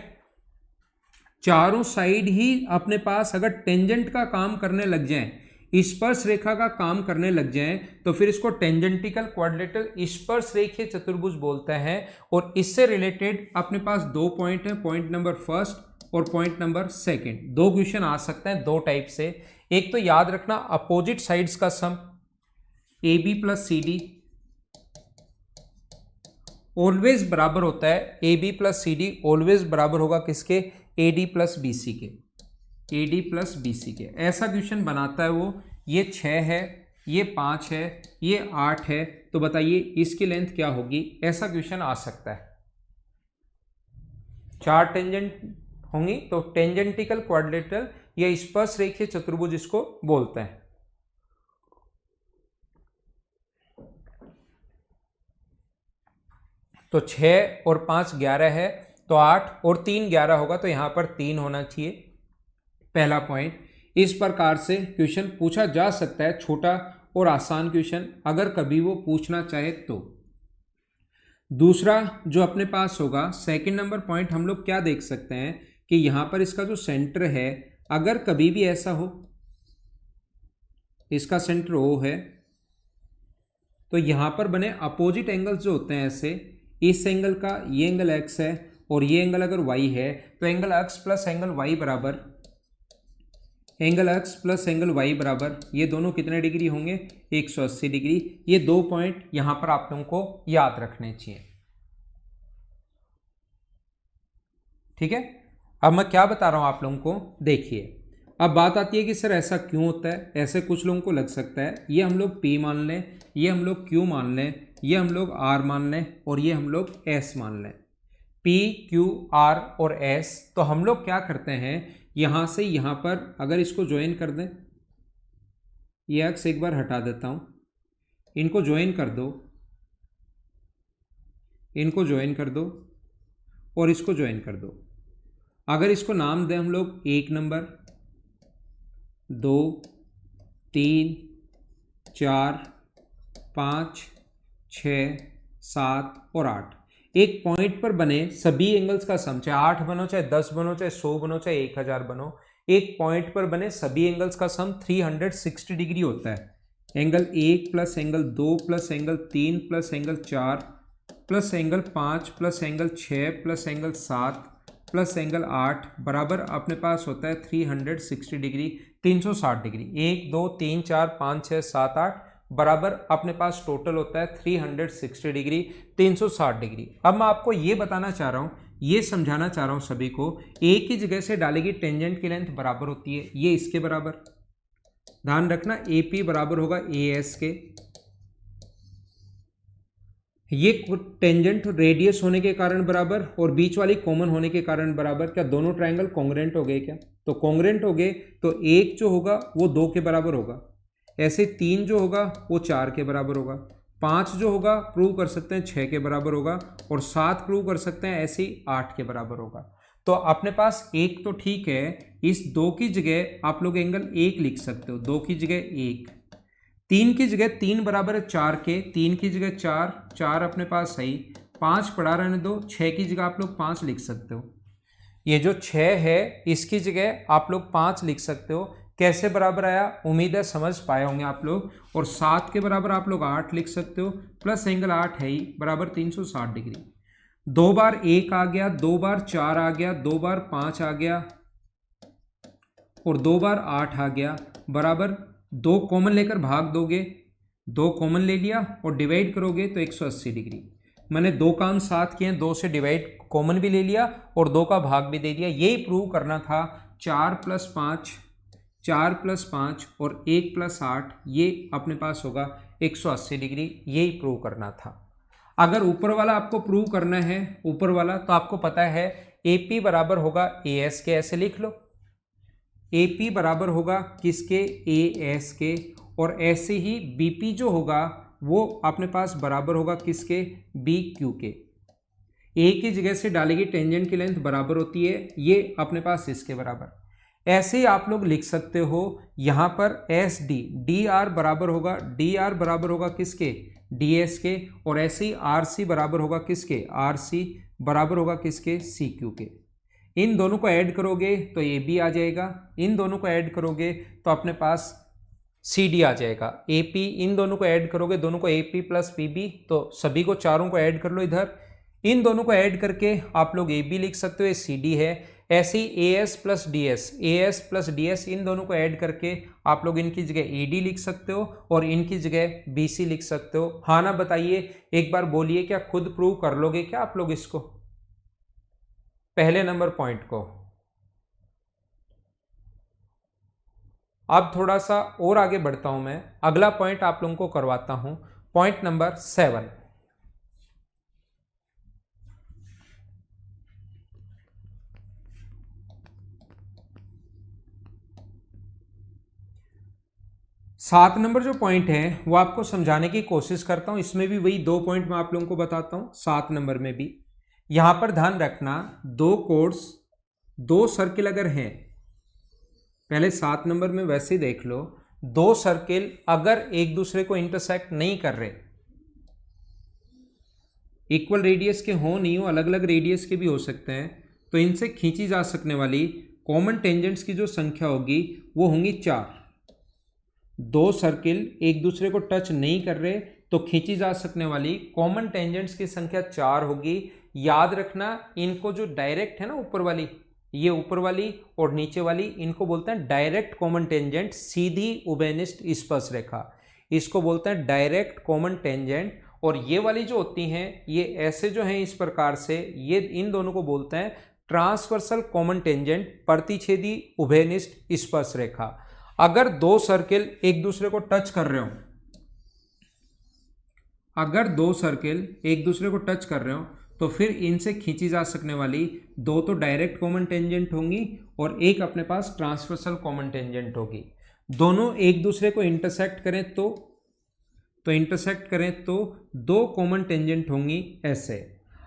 चारों साइड ही अपने पास अगर टेंजेंट का काम करने लग जाएं, स्पर्श रेखा का काम करने लग जाएं, तो फिर इसको टेंजेंटिकल क्वाड्रिलेटरल स्पर्श रेखीय चतुर्भुज बोलते हैं। और इससे रिलेटेड अपने पास 2 पॉइंट हैं, पॉइंट नंबर 1 और पॉइंट नंबर 2। 2 क्वेश्चन आ सकते हैं 2 टाइप से। एक तो याद रखना अपोजिट साइड्स का sum A B plus C D always बराबर होता है, A B plus C D always बराबर होगा किसके, A D plus B C के, A D plus B C के। ऐसा क्वेश्चन बनाता है वो। ये 6 है, ये 5 है, ये 8 है, तो बताइए इसकी लेंथ क्या होगी, ऐसा क्वेश्चन आ सकता है। 4 टेंजेंट होंगी तो टेंजेंटिकल क्वाड्रिलेटरल या स्पर्श रेखीय चतुर्भुज इसको बोलते हैं। तो 6 और 5 11 है, तो 8 और 3 11 होगा, तो यहां पर 3 होना चाहिए। पहला पॉइंट, इस प्रकार से क्वेश्चन पूछा जा सकता है, छोटा और आसान क्वेश्चन अगर कभी वो पूछना चाहे तो। दूसरा जो अपने पास होगा, सेकंड नंबर पॉइंट, हम लोग क्या देख सकते हैं कि यहां पर इसका जो सेंटर है, अगर कभी भी ऐसा हो, इसका सेंटर O है, तो यहां पर बने अपोजिट एंगल्स जो होते हैं ऐसे, इस एंगल का ये एंगल x है और ये एंगल अगर y है तो angle x plus angle y बराबर, angle x plus angle y बराबर ये दोनों कितने डिग्री होंगे, 180 डिग्री। ये 2 पॉइंट यहां पर आप लोगों को याद रखने चाहिए। ठीक है, अब मैं क्या बता रहा हूं आप लोगों को, देखिए। अब बात आती है कि सर ऐसा क्यों होता है। ऐसे कुछ लोगों को लग सकता है ये हम लोग P मान लें, ये हम लोग Q मान लें, ये हम लोग R मान लें और ये हम लोग S मान लें। P, Q, R और S। तो हम लोग क्या करते हैं, यहां से यहां पर अगर इसको ज्वाइन कर दें, ये एक्स एक बार हटा देता हूं, इनको ज्वाइन कर दो, इनको ज्वाइन कर दो और इसको ज्वाइन कर दो। अगर इसको नाम दें हम लोग 1 नंबर, 2, 3, 4, 5, 6, 7 और 8, एक पॉइंट पर बने सभी एंगल्स का सम, चाहे 8 बनो, चाहे 10 बनो, चाहे 100 बनो, चाहे 1000 बनो, एक पॉइंट पर बने सभी एंगल्स का सम 360 डिग्री होता है। Angle 1 plus angle 2 plus angle 3 plus angle 4 plus angle 5 plus angle 6 plus angle 7 plus angle 8 बराबर अपने पास होता है 360 डिग्री, 360 डिग्री। 1, 2, 3, 4, 5, 6, 7, 8 बराबर अपने पास टोटल होता है 360 डिग्री, 360 डिग्री। अब मैं आपको ये बताना चाह रहा हूँ, ये समझाना चाह रहा हूँ सभी को, एक ही जगह से डाली गई टेंजेंट की लेंथ बराबर होती है, ये इसके बराबर। ध्यान रखना AP बराबर होगा AS के। ये टेंजेंट रेडियस होने के कारण बराबर और बीच वाली कॉमन होने के कारण बराबर। क्या दोनों ट्रायंगल कॉन्ग्रुएंट हो गए क्या? तो कॉन्ग्रुएंट हो गए तो 1 जो होगा वो 2 के बराबर होगा, ऐसे 3 जो होगा वो 4 के बराबर होगा, 5 जो होगा प्रूव कर सकते हैं 6 के बराबर होगा और 7 प्रूव कर सकते हैं ऐसे ही 8 के बराबर होगा। तो अपने पास 1 तो ठीक है, इस 2 की जगह आप लोग एंगल 1 लिख सकते हो, 2 की जगह 1, 3 की जगह 3 बराबर है 4 के, 3 की जगह 4, 4 अपने पास सही, 5 पड़ा रहने दो, 6 की जगह आप लोग 5 लिख सकते हो। ये जो 6 है इसकी जगह आप लोग 5 लिख सकते हो। कैसे बराबर आया, उम्मीद है समझ पाए होंगे आप लोग। और 7 के बराबर आप लोग 8 लिख सकते हो, प्लस एंगल 8 है ही बराबर 360 डिग्री। 2 बार 1 आ गया, 2 बार 4 आ गया, 2 बार 5 आ गया और 2 बार 8 आ गया बराबर 2 कॉमन लेकर भाग दोगे, 2 कॉमन ले लिया और डिवाइड करोगे तो 180 डिग्री। मैंने 2 काम साथ किए, 2 से डिवाइड कॉमन भी ले लिया और 2 का भाग भी दे दिया। यही प्रूव करना था। 4 प्लस 5, 4 प्लस 5 और 1 प्लस 8, ये अपने पास होगा 180 डिग्री, यही प्रूव करना था। अगर ऊपर वाला आपको प्रूव करना है, ऊपर वाला, तो आपको पता है AP बराबर होगा AS के, ऐसे लिख लो। AP बराबर होगा किसके, AS के। और ऐसे ही BP जो होगा वो अपने पास बराबर होगा किसके, BQ के। A की जगह से डाली गई टेंजेंट की लेंथ बराबर होती है, ये अपने पास इसके बराबर। ऐसे ही आप लोग लिख सकते हो यहां पर SD, DR बराबर होगा, DR बराबर होगा किसके, DS के। और ऐसे ही RC बराबर होगा किसके, RC बराबर होगा किसके, CQ के। इन दोनों को ऐड करोगे तो AB आ जाएगा, इन दोनों को ऐड करोगे तो अपने पास CD आ जाएगा। AP, इन दोनों को ऐड करोगे, दोनों को AP प्लस PB, तो सभी को चारों को ऐड कर लो इधर। इन दोनों को ऐड करके आप लोग AB लिख सकते हो, ये CD है। ऐसे ही AS plus DS, AS plus DS, इन दोनों को ऐड करके आप लोग इनकी जगह AD लिख सकते हो और इनकी जगह BC लिख सकते हो। हाँ ना बताइए, एक बार बोलिए, क्या खुद प्रूव कर लोगे क्या आप लोग इसको, पहले नंबर पॉइंट को? अब थोड़ा सा और आगे बढ़ता हूं मैं, अगला पॉइंट आप लोगों को करवाता हूं, पॉइंट नंबर 7। सात नंबर जो पॉइंट है वो आपको समझाने की कोशिश करता हूं। इसमें भी वही 2 पॉइंट मैं आप लोगों को बताता हूं। 7 नंबर में भी यहां पर ध्यान रखना, 2 कोर्स 2 सर्किल अगर हैं, पहले 7 नंबर में वैसे ही देख लो, 2 सर्किल अगर एक दूसरे को इंटरसेक्ट नहीं कर रहे, इक्वल रेडियस के हो नहीं हो, अलग अलग रेडियस के भी हो सकते हैं, तो इनसे खींची जा सकने वाली कॉमन टेंजेंट्स की जो संख्या होगी वो होंगी 4। 2 सर्किल एक दूसरे को टच नहीं कर रहे तो खींची जा सकने वाली कॉमन टेंजेंट्स की संख्या 4 होगी। याद रखना इनको जो डायरेक्ट है ना ऊपर वाली, ये ऊपर वाली और नीचे वाली, इनको बोलते हैं डायरेक्ट कॉमन टेंजेंट, सीधी उभयनिष्ठ स्पर्शरेखा, इसको बोलते हैं डायरेक्ट कॉमन टेंजेंट। और ये वाली जो होती हैं ये ऐसे जो हैं इस प्रकार से, ये इन दोनों को बोलते हैं ट्रांसवर्सल कॉमन टेंजेंट, प्रतिच्छेदी उभयनिष्ठ स्पर्शरेखा। अगर दो सर्किल एक दूसरे को टच कर रहे हो, अगर दो सर्किल एक दूसरे को टच कर रहे हो तो फिर इनसे खींची जा सकने वाली दो तो डायरेक्ट कॉमन टेंजेंट होंगी और एक अपने पास ट्रांसवर्सल कॉमन टेंजेंट होगी। दोनों एक दूसरे को इंटरसेक्ट करें तो इंटरसेक्ट करें तो दो कॉमन टेंजेंट होंगी ऐसे।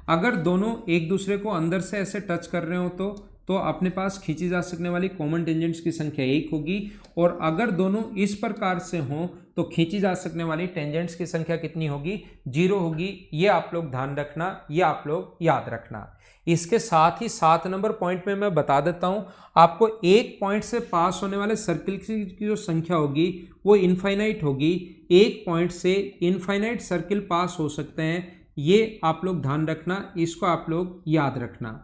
अगर दोनों एक दूसरे को अंदर से ऐसे टच कर रहे हो तो अपने पास खींची जा सकने वाली कॉमन टेंजेंट्स की संख्या 1 होगी। और अगर दोनों इस प्रकार से हों तो खींची जा सकने वाली टेंजेंट्स की संख्या कितनी होगी? 0 होगी। ये आप लोग ध्यान रखना, ये आप लोग याद रखना। इसके साथ ही 7 नंबर पॉइंट में मैं बता देता हूं आपको, एक पॉइंट से पास होने वाले सर्किल की जो संख्या होगी वो इनफाइनाइट होगी। एक पॉइंट से इनफाइनाइट सर्किल पास हो सकते हैं, ये आप लोग ध्यान रखना, इसको आप लोग याद रखना।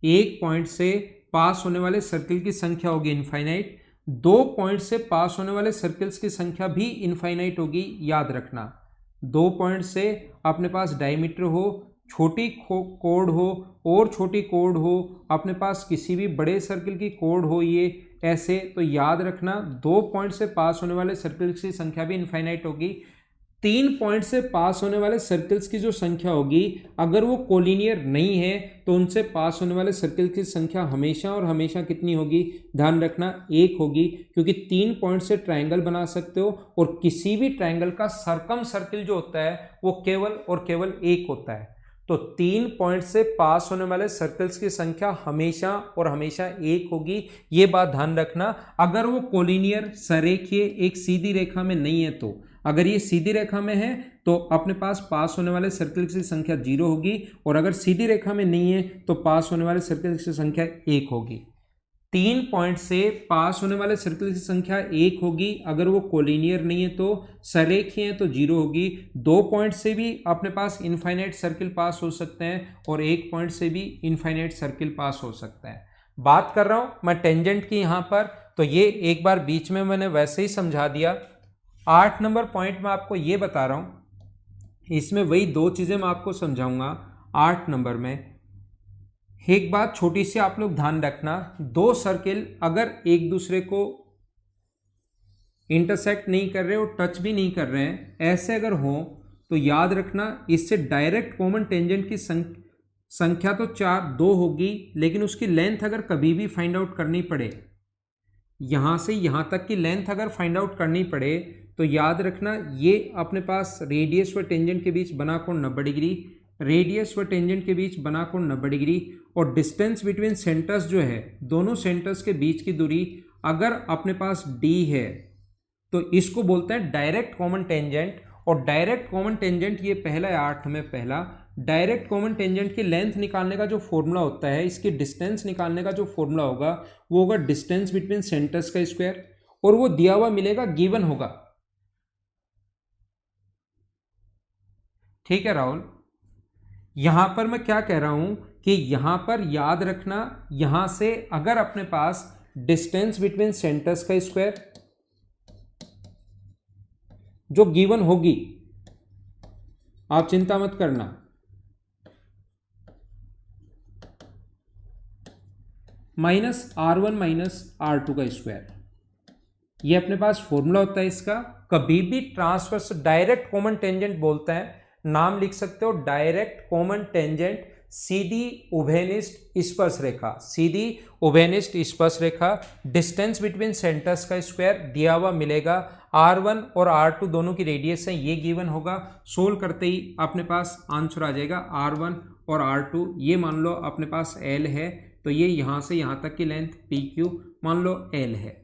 एक पॉइंट से पास होने वाले सर्किल की संख्या होगी इनफाइनाइट, दो पॉइंट से पास होने वाले सर्किल्स की संख्या भी इनफाइनाइट होगी, याद रखना। दो पॉइंट से अपने पास डायमीटर हो, छोटी कोड हो और छोटी कोड हो, अपने पास किसी भी बड़े सर्किल की कोड हो ये ऐसे, तो याद रखना दो पॉइंट से पास होने वाले सर्किल्स की संख्या भी इनफाइनाइट होगी। 3 पॉइंट से पास होने वाले सर्किल्स की जो संख्या होगी, अगर वो कोलिनियर नहीं है तो उनसे पास होने वाले सर्किल की संख्या हमेशा और हमेशा कितनी होगी? ध्यान रखना 1 होगी, क्योंकि 3 पॉइंट से ट्रायंगल बना सकते हो और किसी भी ट्रायंगल का सरकम सर्किल जो होता है वो केवल और केवल 1 होता है। तो 3 पॉइंट से पास होने वाले सर्कल्स की संख्या हमेशा और हमेशा 1 होगी, ये बात ध्यान रखना। अगर वो कोलिनियर सरेखीय एक सीधी रेखा में नहीं है तो, अगर ये सीधी रेखा में है तो अपने पास होने वाले सर्कल्स की संख्या 0 होगी, और अगर सीधी रेखा में नहीं है तो पास होने वाले सर्कल्स की संख्या 1 होगी। 3 पॉइंट से पास होने वाले सर्कल की संख्या 1 होगी, अगर वो कोलिनियर नहीं है तो, सरेखीय है तो 0 होगी। 2 पॉइंट से भी अपने पास इनफाइनाइट सर्किल पास हो सकते हैं और 1 पॉइंट से भी इनफाइनाइट सर्किल पास हो सकता है। बात कर रहा हूं मैं टेंजेंट की यहाँ पर, तो ये एक बार बीच में मैंने वैसे ही समझा दिया। 8 नंबर पॉइंट में आपको ये बता रहा हूं, इसमें वही 2 चीजें मैं आपको समझाऊंगा 8 नंबर में। एक बात छोटी सी आप लोग ध्यान रखना, दो सर्किल अगर एक दूसरे को इंटरसेक्ट नहीं कर रहे और टच भी नहीं कर रहे हैं, ऐसे अगर हो तो याद रखना इससे डायरेक्ट कॉमन टेंजेंट की संख्या तो 2 होगी, लेकिन उसकी लेंथ अगर कभी भी फाइंड आउट करनी पड़े, यहां से यहां तक की लेंथ अगर फाइंड आउट करनी पड़े तो याद रखना ये अपने पास रेडियस व टेंजेंट के बीच बना कोण 90 डिग्री, रेडियस व टेंजेंट के बीच बना कोण 90 डिग्री, और डिस्टेंस बिटवीन सेंटर्स जो है, दोनों सेंटर्स के बीच की दूरी अगर अपने पास d है तो इसको बोलते हैं डायरेक्ट कॉमन टेंजेंट। और डायरेक्ट कॉमन टेंजेंट ये पहला है 8 में पहला, डायरेक्ट कॉमन टेंजेंट की लेंथ निकालने का जो फॉर्मूला होता है, इसकी डिस्टेंस निकालने का जो फॉर्मूला होगा वो होगा डिस्टेंस बिटवीन सेंटर्स का स्क्वायर, और वो दिया हुआ मिलेगा, गिवन होगा। ठीक है राहुल, यहां पर मैं क्या कह रहा हूं कि यहां पर याद रखना, यहां से अगर अपने पास डिस्टेंस बिटवीन सेंटर्स का स्क्वायर जो गिवन होगी, आप चिंता मत करना, -r1 -r2 का स्क्वायर, ये अपने पास फॉर्मूला होता है इसका। कभी भी ट्रांसवर्स डायरेक्ट कॉमन टेंजेंट बोलते हैं, नाम लिख सकते हो डायरेक्ट कॉमन टेंजेंट, सीधी उभयनिष्ठ स्पर्श रेखा, सीधी उभयनिष्ठ स्पर्श रेखा, डिस्टेंस बिटवीन सेंटर्स का स्क्वायर दिया हुआ मिलेगा, r1 और r2 दोनों की रेडियस है, ये गिवन होगा। सोल्व करते ही अपने पास आंसर आ जाएगा r1 और r2, ये मान लो अपने पास l है, तो ये यहां से यहां तक की लेंथ pq मान लो l है।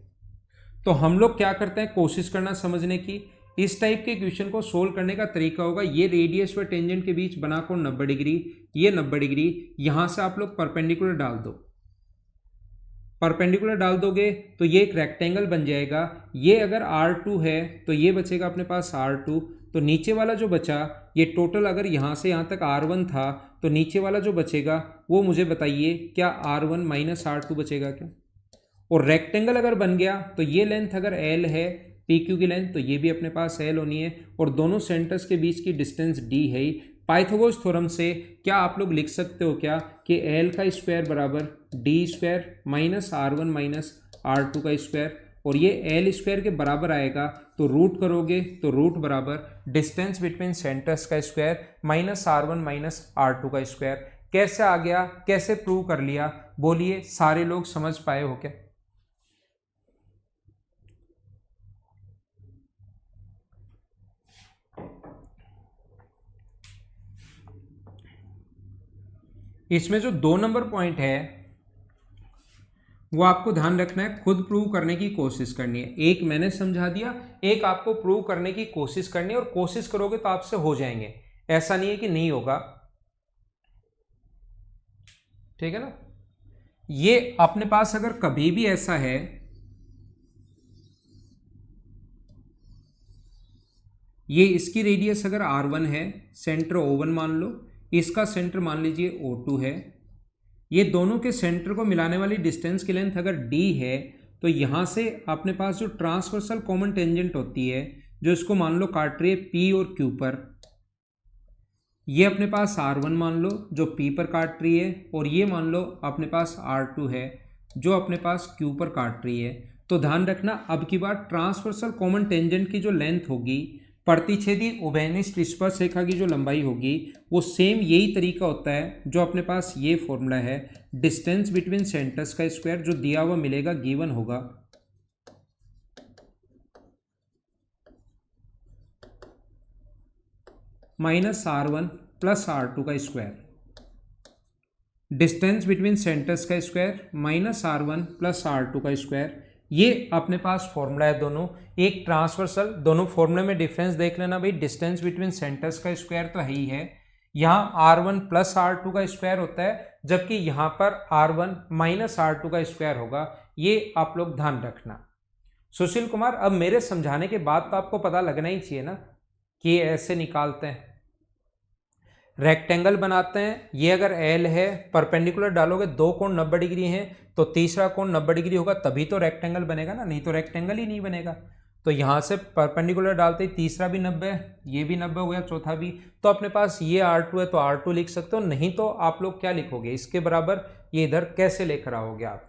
तो हम लोग क्या करते हैं, कोशिश करना समझने की। इस टाइप के क्वेश्चन को सोल्व करने का तरीका होगा, ये रेडियस व टेंजेंट के बीच बना कोण 90 डिग्री, ये 90 डिग्री, यहां से आप लोग परपेंडिकुलर डाल दो, परपेंडिकुलर डाल दोगे तो ये एक रेक्टेंगल बन जाएगा। ये अगर r2 है तो ये बचेगा अपने पास r2, तो नीचे वाला जो बचा ये टोटल अगर यहाँ से यहाँ तक R1 था तो नीचे वाला जो बचेगा वो मुझे बताइए क्या R1 माइनस R2 बचेगा क्या। और रेक्टेंगल अगर बन गया तो ये लेंथ अगर L है PQ की लेंथ तो ये भी अपने पास L होनी है और दोनों सेंटर्स के बीच की डिस्टेंस D है ही। पाइथागोरस थ्योरम से क्या आप लोग लिख सकते हो क्या कि L का स्क्वायर बराबर D square minus R1 minus R2 का स्क्वायर, और ये L स्क्वायर के बराबर आएगा तो रूट करोगे तो रूट बराबर डिस्टेंस बिटवीन सेंटर्स का square minus R1 minus R2 का स्क्वायर। कैसे आ गया, कैसे प्रूव कर लिया, बोलिए सारे लोग समझ पाए हो क्या। इसमें जो 2 नंबर पॉइंट है वो आपको ध्यान रखना है, खुद प्रूव करने की कोशिश करनी है। एक मैंने समझा दिया, एक आपको प्रूव करने की कोशिश करनी है, और कोशिश करोगे तो आपसे हो जाएंगे, ऐसा नहीं है कि नहीं होगा, ठीक है ना। ये अपने पास अगर कभी भी ऐसा है, ये इसकी रेडियस अगर R1 है, सेंटर O1 मान लो, इसका सेंटर मान लीजिए O2 है, ये दोनों के सेंटर को मिलाने वाली डिस्टेंस की लेंथ अगर D है, तो यहां से अपने पास जो ट्रांसवर्सल कॉमन टेंजेंट होती है जो इसको मान लो काट रही है P और Q पर, ये अपने पास R1 मान लो जो P पर काट रही है, और ये मान लो अपने पास R2 है जो अपने पास Q पर काट रही है। तो ध्यान रखना अब की बार ट्रांसवर्सल कॉमन टेंजेंट की जो लेंथ होगी, प्रतिच्छेदी उभयनिष्ठ स्पर्श रेखा की जो लंबाई होगी, वो सेम यही तरीका होता है जो अपने पास ये फॉर्मूला है, डिस्टेंस बिटवीन सेंटर्स का स्क्वायर जो दिया हुआ मिलेगा गिवन होगा माइनस R1 प्लस R2 का स्क्वायर, डिस्टेंस बिटवीन सेंटर्स का square minus R1 plus R2 का स्क्वायर। ये अपने पास फॉर्मूला है दोनों, एक ट्रांसवर्सल, दोनों फॉर्मूले में डिफरेंस देख लेना भाई, डिस्टेंस बिटवीन सेंटर्स का स्क्वायर तो है ही है, यहाँ R1 प्लस R2 का स्क्वायर होता है, जबकि यहाँ पर R1 माइनस R2 का स्क्वायर होगा, ये आप लोग ध्यान रखना। सुशील कुमार, अब मेरे समझाने के बाद तो आपको पता लगना ही चाहिए ना कि ये ऐसे निकालते हैं, रेक्टेंगल बनाते हैं, ये अगर L है, परपेंडिकुलर डालोगे, दो कोण 90 डिग्री हैं तो तीसरा कोण 90 डिग्री होगा, तभी तो रेक्टेंगल बनेगा ना, नहीं तो रेक्टेंगल ही नहीं बनेगा। तो यहाँ से परपेंडिकुलर डालते ही तीसरा भी 90 है, ये भी 90 हो गया, चौथा भी, तो अपने पास ये R2 है तो R2 लिख सकते हो, नहीं तो आप लोग क्या लिखोगे, इसके बराबर ये इधर कैसे लेकर आओगे आप।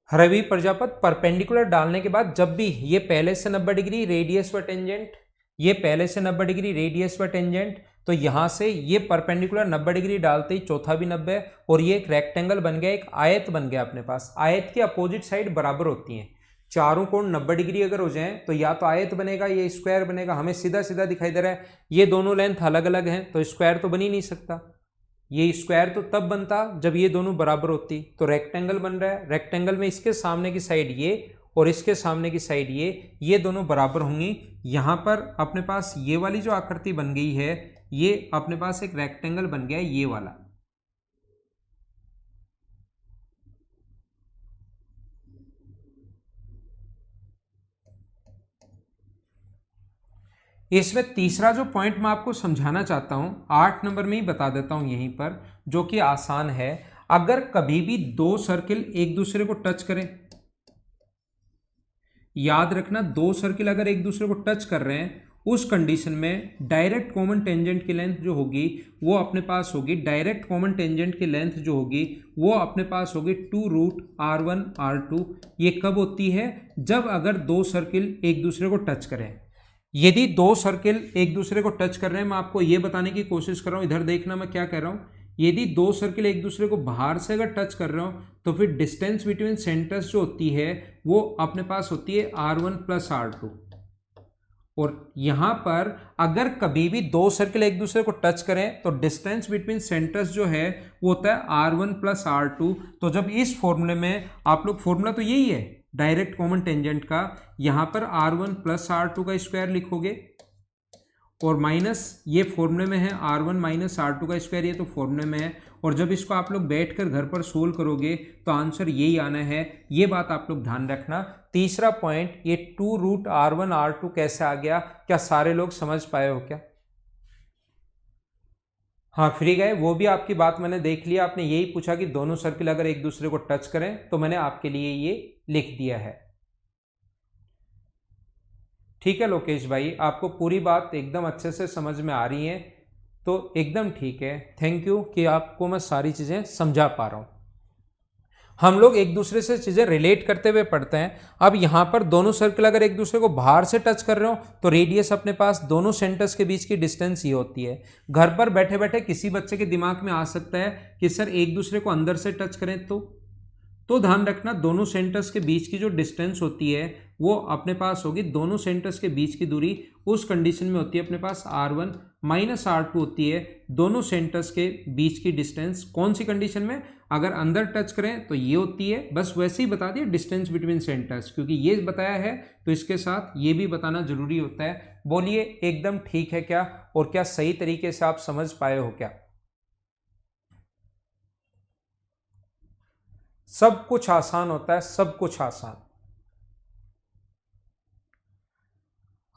रवि प्रजापत, परपेंडिकुलर डालने के बाद जब भी ये पहले से 90 डिग्री रेडियस व टेंजेंट, ये पहले से 90 डिग्री रेडियस व टेंजेंट, तो यहां से ये परपेंडिकुलर 90 डिग्री डालते ही चौथा भी 90, और ये एक रेक्टेंगल बन गया, एक आयत बन गया अपने पास। आयत की अपोजिट साइड बराबर होती हैं, चारों कोण 90 डिग्री अगर हो जाएं तो या तो आयत बनेगा या स्क्वायर बनेगा। हमें सीधा सीधा दिखाई दे रहा है, ये दोनों लेंथ अलग अलग हैं तो स्क्वायर तो बन ही नहीं सकता, ये स्क्वायर तो तब बनता जब ये दोनों बराबर होती, तो रेक्टेंगल बन रहा है। रेक्टेंगल में इसके सामने की साइड ये और इसके सामने की साइड ये दोनों बराबर होंगी। यहाँ पर अपने पास ये वाली जो आकृति बन गई है, ये अपने पास एक रेक्टेंगल बन गया है, ये वाला। इसमें तीसरा जो पॉइंट मैं आपको समझाना चाहता हूं, 8 नंबर में ही बता देता हूं यहीं पर, जो कि आसान है। अगर कभी भी दो सर्किल एक दूसरे को टच करें, याद रखना, दो सर्किल अगर एक दूसरे को टच कर रहे हैं, उस कंडीशन में डायरेक्ट कॉमन टेंजेंट की लेंथ जो होगी वो अपने पास होगी, डायरेक्ट कॉमन टेंजेंट की लेंथ जो होगी वो अपने पास होगी 2√R1 R2। ये कब होती है, जब अगर दो सर्किल एक दूसरे को टच करें। यदि दो सर्किल एक दूसरे को टच कर रहे हैं, मैं आपको ये बताने की कोशिश कर रहा हूं, इधर देखना मैं क्या कह रहा हूं, यदि दो सर्किल एक दूसरे को बाहर से अगर टच कर रहे हो तो फिर डिस्टेंस बिटवीन सेंटर्स जो होती है वो अपने पास होती है R1 प्लस R2। और यहां पर अगर कभी भी दो सर्किल एक दूसरे को टच करें तो डिस्टेंस बिटवीन सेंटर्स जो है वो होता है R1 प्लस R2। तो जब इस फॉर्मूले में आप लोग, फॉर्मूला तो यही है डायरेक्ट कॉमन टेंजेंट का, यहां पर R1 प्लस R2 का स्क्वायर लिखोगे, और माइनस ये फॉर्मूले में है R1 माइनस R2 का स्क्वायर, ये तो फॉर्मूले में है, और जब इसको आप लोग बैठकर घर पर सोल्व करोगे तो आंसर यही आना है, ये बात आप लोग ध्यान रखना। तीसरा पॉइंट, ये 2√R1 R2 कैसे आ गया, क्या सारे लोग समझ पाए हो क्या? हाँ फ्री गए, वो भी आपकी बात मैंने देख लिया। आपने यही पूछा कि दोनों सर्किल अगर एक दूसरे को टच करें, तो मैंने आपके लिए ये लिख दिया है। ठीक है लोकेश भाई, आपको पूरी बात एकदम अच्छे से समझ में आ रही है, तो एकदम ठीक है। थैंक यू कि आपको मैं सारी चीज़ें समझा पा रहा हूँ। हम लोग एक दूसरे से चीज़ें रिलेट करते हुए पढ़ते हैं। अब यहाँ पर दोनों सर्कल अगर एक दूसरे को बाहर से टच कर रहे हो तो रेडियस अपने पास, दोनों सेंटर्स के बीच की डिस्टेंस ये होती है। घर पर बैठे बैठे किसी बच्चे के दिमाग में आ सकता है कि सर एक दूसरे को अंदर से टच करें तो ध्यान रखना, दोनों सेंटर्स के बीच की जो डिस्टेंस होती है वो अपने पास होगी, दोनों सेंटर्स के बीच की दूरी उस कंडीशन में होती है अपने पास R1 - R2 होती है। दोनों सेंटर्स के बीच की डिस्टेंस कौन सी कंडीशन में, अगर अंदर टच करें तो ये होती है। बस वैसे ही बता दिया डिस्टेंस बिटवीन सेंटर्स, क्योंकि ये बताया है तो इसके साथ ये भी बताना जरूरी होता है। बोलिए एकदम ठीक है क्या, और क्या सही तरीके से आप समझ पाए हो क्या? सब कुछ आसान होता है, सब कुछ आसान।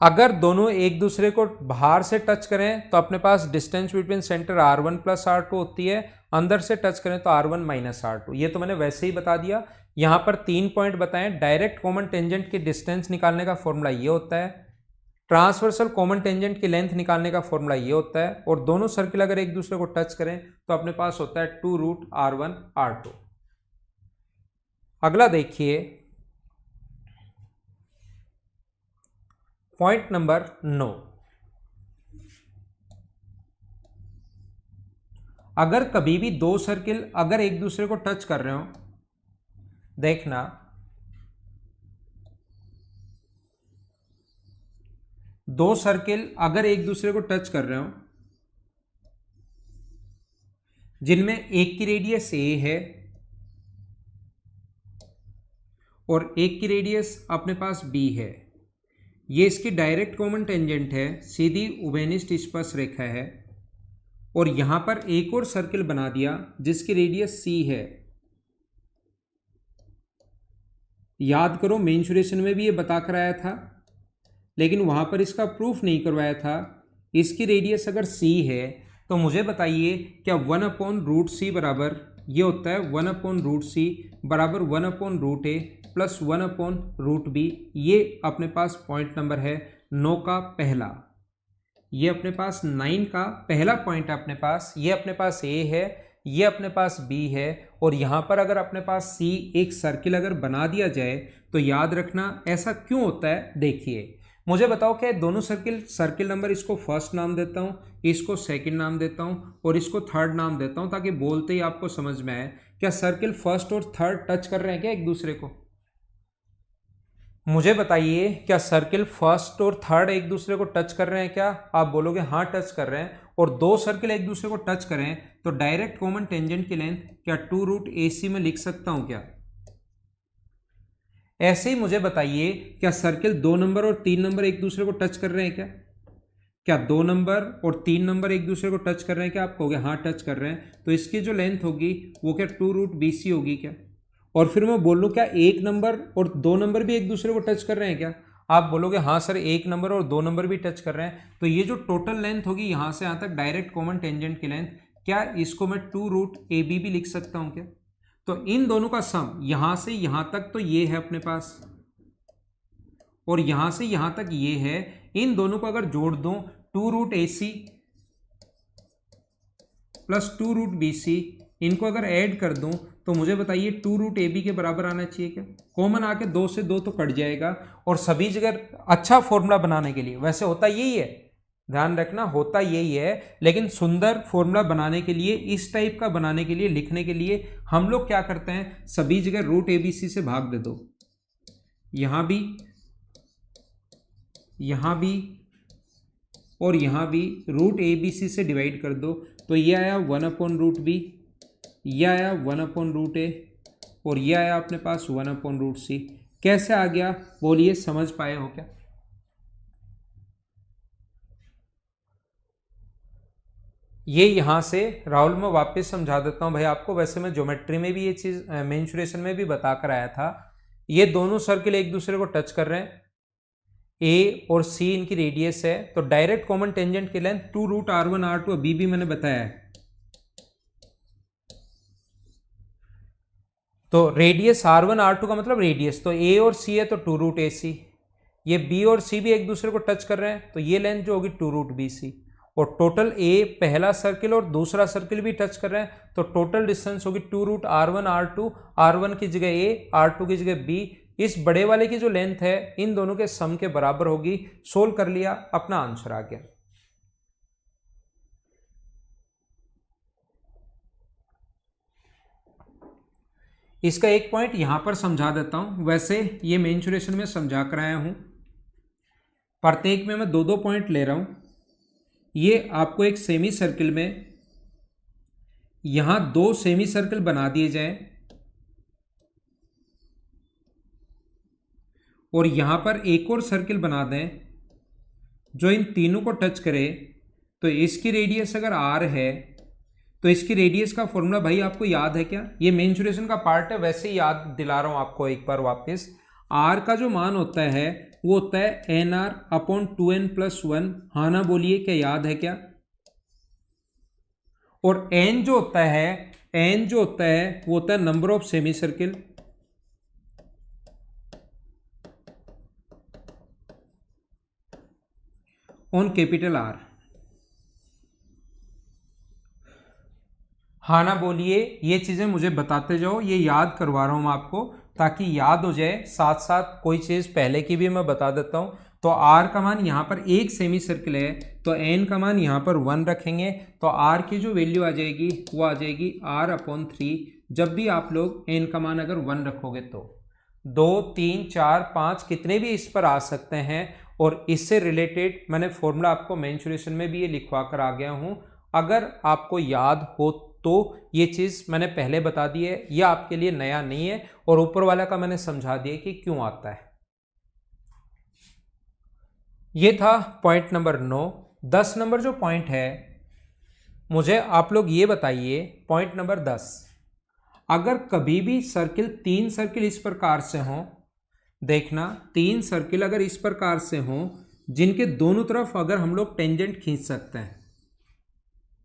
अगर दोनों एक दूसरे को बाहर से टच करें तो अपने पास distance between centre R1 + R2 होती है, अंदर से टच करें तो R1 - R2। ये तो मैंने वैसे ही बता दिया। यहां पर 3 पॉइंट बताएं। डायरेक्ट कॉमन टेंजेंट की डिस्टेंस निकालने का फॉर्मूला ये होता है, ट्रांसवर्सल कॉमन टेंजेंट की लेंथ निकालने का फॉर्मूला ये होता है, और दोनों सर्किल अगर एक दूसरे को टच करें तो अपने पास होता है 2√R1 R2। अगला देखिए पॉइंट नंबर 9। अगर कभी भी दो सर्किल अगर एक दूसरे को टच कर रहे हो, देखना दो सर्किल अगर एक दूसरे को टच कर रहे हो जिनमें एक की रेडियस a है और एक की रेडियस अपने पास b है, ये इसकी डायरेक्ट कॉमन टेंजेंट है, सीधी उभयनिष्ठ स्पर्श रेखा है, और यहां पर एक और सर्किल बना दिया जिसकी रेडियस c है। याद करो मेंसुरेशन में भी ये बता कर आया था, लेकिन वहां पर इसका प्रूफ नहीं करवाया था। इसकी रेडियस अगर c है तो मुझे बताइए क्या 1/√c बराबर ये होता है 1/√c बराबर 1/√a प्लस 1/√b। ये अपने पास पॉइंट नंबर है 9 का पहला, ये अपने पास 9 का पहला पॉइंट है अपने पास। ये अपने पास a है, ये अपने पास b है, और यहां पर अगर अपने पास c एक सर्किल अगर बना दिया जाए तो याद रखना ऐसा क्यों होता है। देखिए मुझे बताओ क्या दोनों सर्किल नंबर, इसको फर्स्ट नाम देता हूं, इसको सेकंड नाम देता हूं और इसको थर्ड नाम देता हूं, ताकि बोलते ही आपको समझ में आए। क्या सर्किल फर्स्ट और थर्ड टच कर रहे हैं क्या एक दूसरे को? मुझे बताइए क्या सर्किल फर्स्ट और थर्ड एक दूसरे को टच कर रहे हैं क्या? आप बोलोगे हाँ टच कर रहे हैं। और दो सर्किल एक दूसरे को टच करें तो डायरेक्ट कॉमन टेंजेंट की लेंथ क्या 2√AC में लिख सकता हूं क्या? ऐसे ही मुझे बताइए क्या सर्किल 2 नंबर और 3 नंबर एक दूसरे को टच कर रहे हैं क्या? क्या 2 नंबर और 3 नंबर एक दूसरे को टच कर रहे हैं क्या? आप कहोगे हाँ टच कर रहे हैं, तो इसकी जो लेंथ होगी वो क्या 2√BC होगी क्या? और फिर मैं बोल लूँ क्या 1 नंबर और 2 नंबर भी एक दूसरे को टच कर रहे हैं क्या? आप बोलोगे हाँ सर 1 नंबर और 2 नंबर भी टच कर रहे हैं। तो ये जो टोटल लेंथ होगी यहाँ से यहाँ तक डायरेक्ट कॉमन टेंजेंट की लेंथ, क्या इसको मैं 2√AB भी लिख सकता हूँ क्या? तो इन दोनों का सम यहां से यहां तक तो ये है अपने पास, और यहां से यहां तक ये है। इन दोनों को अगर जोड़ दूं 2√AC प्लस 2√BC, इनको अगर ऐड कर दूं तो मुझे बताइए 2√AB के बराबर आना चाहिए क्या? कॉमन आके 2 से 2 तो कट जाएगा। और सभी जगह अच्छा फॉर्मूला बनाने के लिए वैसे होता यही है, ध्यान रखना होता यही है, लेकिन सुंदर फॉर्मूला बनाने के लिए, इस टाइप का बनाने के लिए, लिखने के लिए हम लोग क्या करते हैं, सभी जगह √ABC से भाग दे दो। यहां भी, यहां भी और यहां भी √ABC से डिवाइड कर दो, तो ये आया 1/√B, ये आया 1/√A और ये आया अपने पास 1/√C। कैसे आ गया बोलिए, समझ पाए हो क्या? ये यहाँ से राहुल मैं वापस समझा देता हूँ भाई आपको। वैसे मैं ज्योमेट्री में भी ये चीज़ मेंसुरेशन में भी बता कर आया था। ये दोनों सर्किल एक दूसरे को टच कर रहे हैं, ए और सी इनकी रेडियस है, तो डायरेक्ट कॉमन टेंजेंट की लेंथ 2√r1 r2 भी मैंने बताया है। तो रेडियस r1 r2 का मतलब रेडियस, तो ए और सी है तो 2√ac। ये बी और सी भी एक दूसरे को टच कर रहे हैं, तो ये लेंथ जो होगी 2√bc। और टोटल ए पहला सर्किल और दूसरा सर्किल भी टच कर रहे हैं, तो टोटल डिस्टेंस होगी 2√r1 r2, r1 की जगह ए, r2 की जगह बी। इस बड़े वाले की जो लेंथ है इन दोनों के सम के बराबर होगी। सोल्व कर लिया, अपना आंसर आ गया। इसका एक पॉइंट यहां पर समझा देता हूं। वैसे ये मेंसुरेशन में समझा कर आया हूं, प्रत्येक में मैं 2-2 पॉइंट ले रहा हूं। ये आपको एक सेमी सर्किल में यहां 2 सेमी सर्किल बना दिए जाएं और यहां पर एक और सर्किल बना दें जो इन तीनों को टच करे। तो इसकी रेडियस अगर r है तो इसकी रेडियस का फॉर्मूला भाई आपको याद है क्या? ये मेंसुरेशन का पार्ट है, वैसे ही याद दिला रहा हूं आपको एक बार वापस। r का जो मान होता है वो होता है nr/2n+1। हाँ ना बोलिए, क्या याद है क्या? और n जो होता है वो होता है number of semi circle on capital R। हाँ ना बोलिए, ये चीजें मुझे बताते जाओ, ये याद करवा रहा हूं मैं आपको ताकि याद हो जाए। साथ साथ कोई चीज पहले की भी मैं बता देता हूं। तो R का मान यहाँ पर एक सेमी सर्किल है, तो n का मान यहाँ पर 1 रखेंगे, तो R की जो वैल्यू आ जाएगी वो आ जाएगी r/3। जब भी आप लोग n का मान अगर 1 रखोगे तो 2, 3, 4, 5 कितने भी इस पर आ सकते हैं। और इससे रिलेटेड मैंने फॉर्मूला आपको मेंसुरेशन में भी ये लिखवा कर आ गया हूं। अगर आपको याद हो तो ये चीज़ मैंने पहले बता दी है, ये आपके लिए नया नहीं है। और ऊपर वाला का मैंने समझा दिया कि क्यों आता है। ये था पॉइंट नंबर 9। 10 नंबर जो पॉइंट है, मुझे आप लोग ये बताइए, पॉइंट नंबर 10, अगर कभी भी सर्किल 3 सर्किल इस प्रकार से हों, देखना 3 सर्किल अगर इस प्रकार से हों जिनके दोनों तरफ अगर हम लोग टेंजेंट खींच सकते हैं,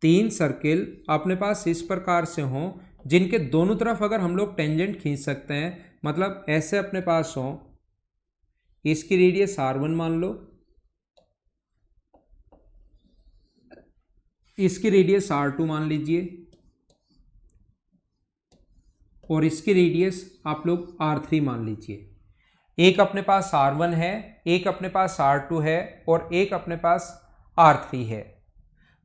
3 सर्किल अपने पास इस प्रकार से हों जिनके दोनों तरफ अगर हम लोग टेंजेंट खींच सकते हैं, मतलब ऐसे अपने पास हो, इसकी रेडियस r1 मान लो, इसकी रेडियस r2 मान लीजिए, और इसकी रेडियस आप लोग r3 मान लीजिए। एक अपने पास r1 है, एक अपने पास r2 है और एक अपने पास r3 है।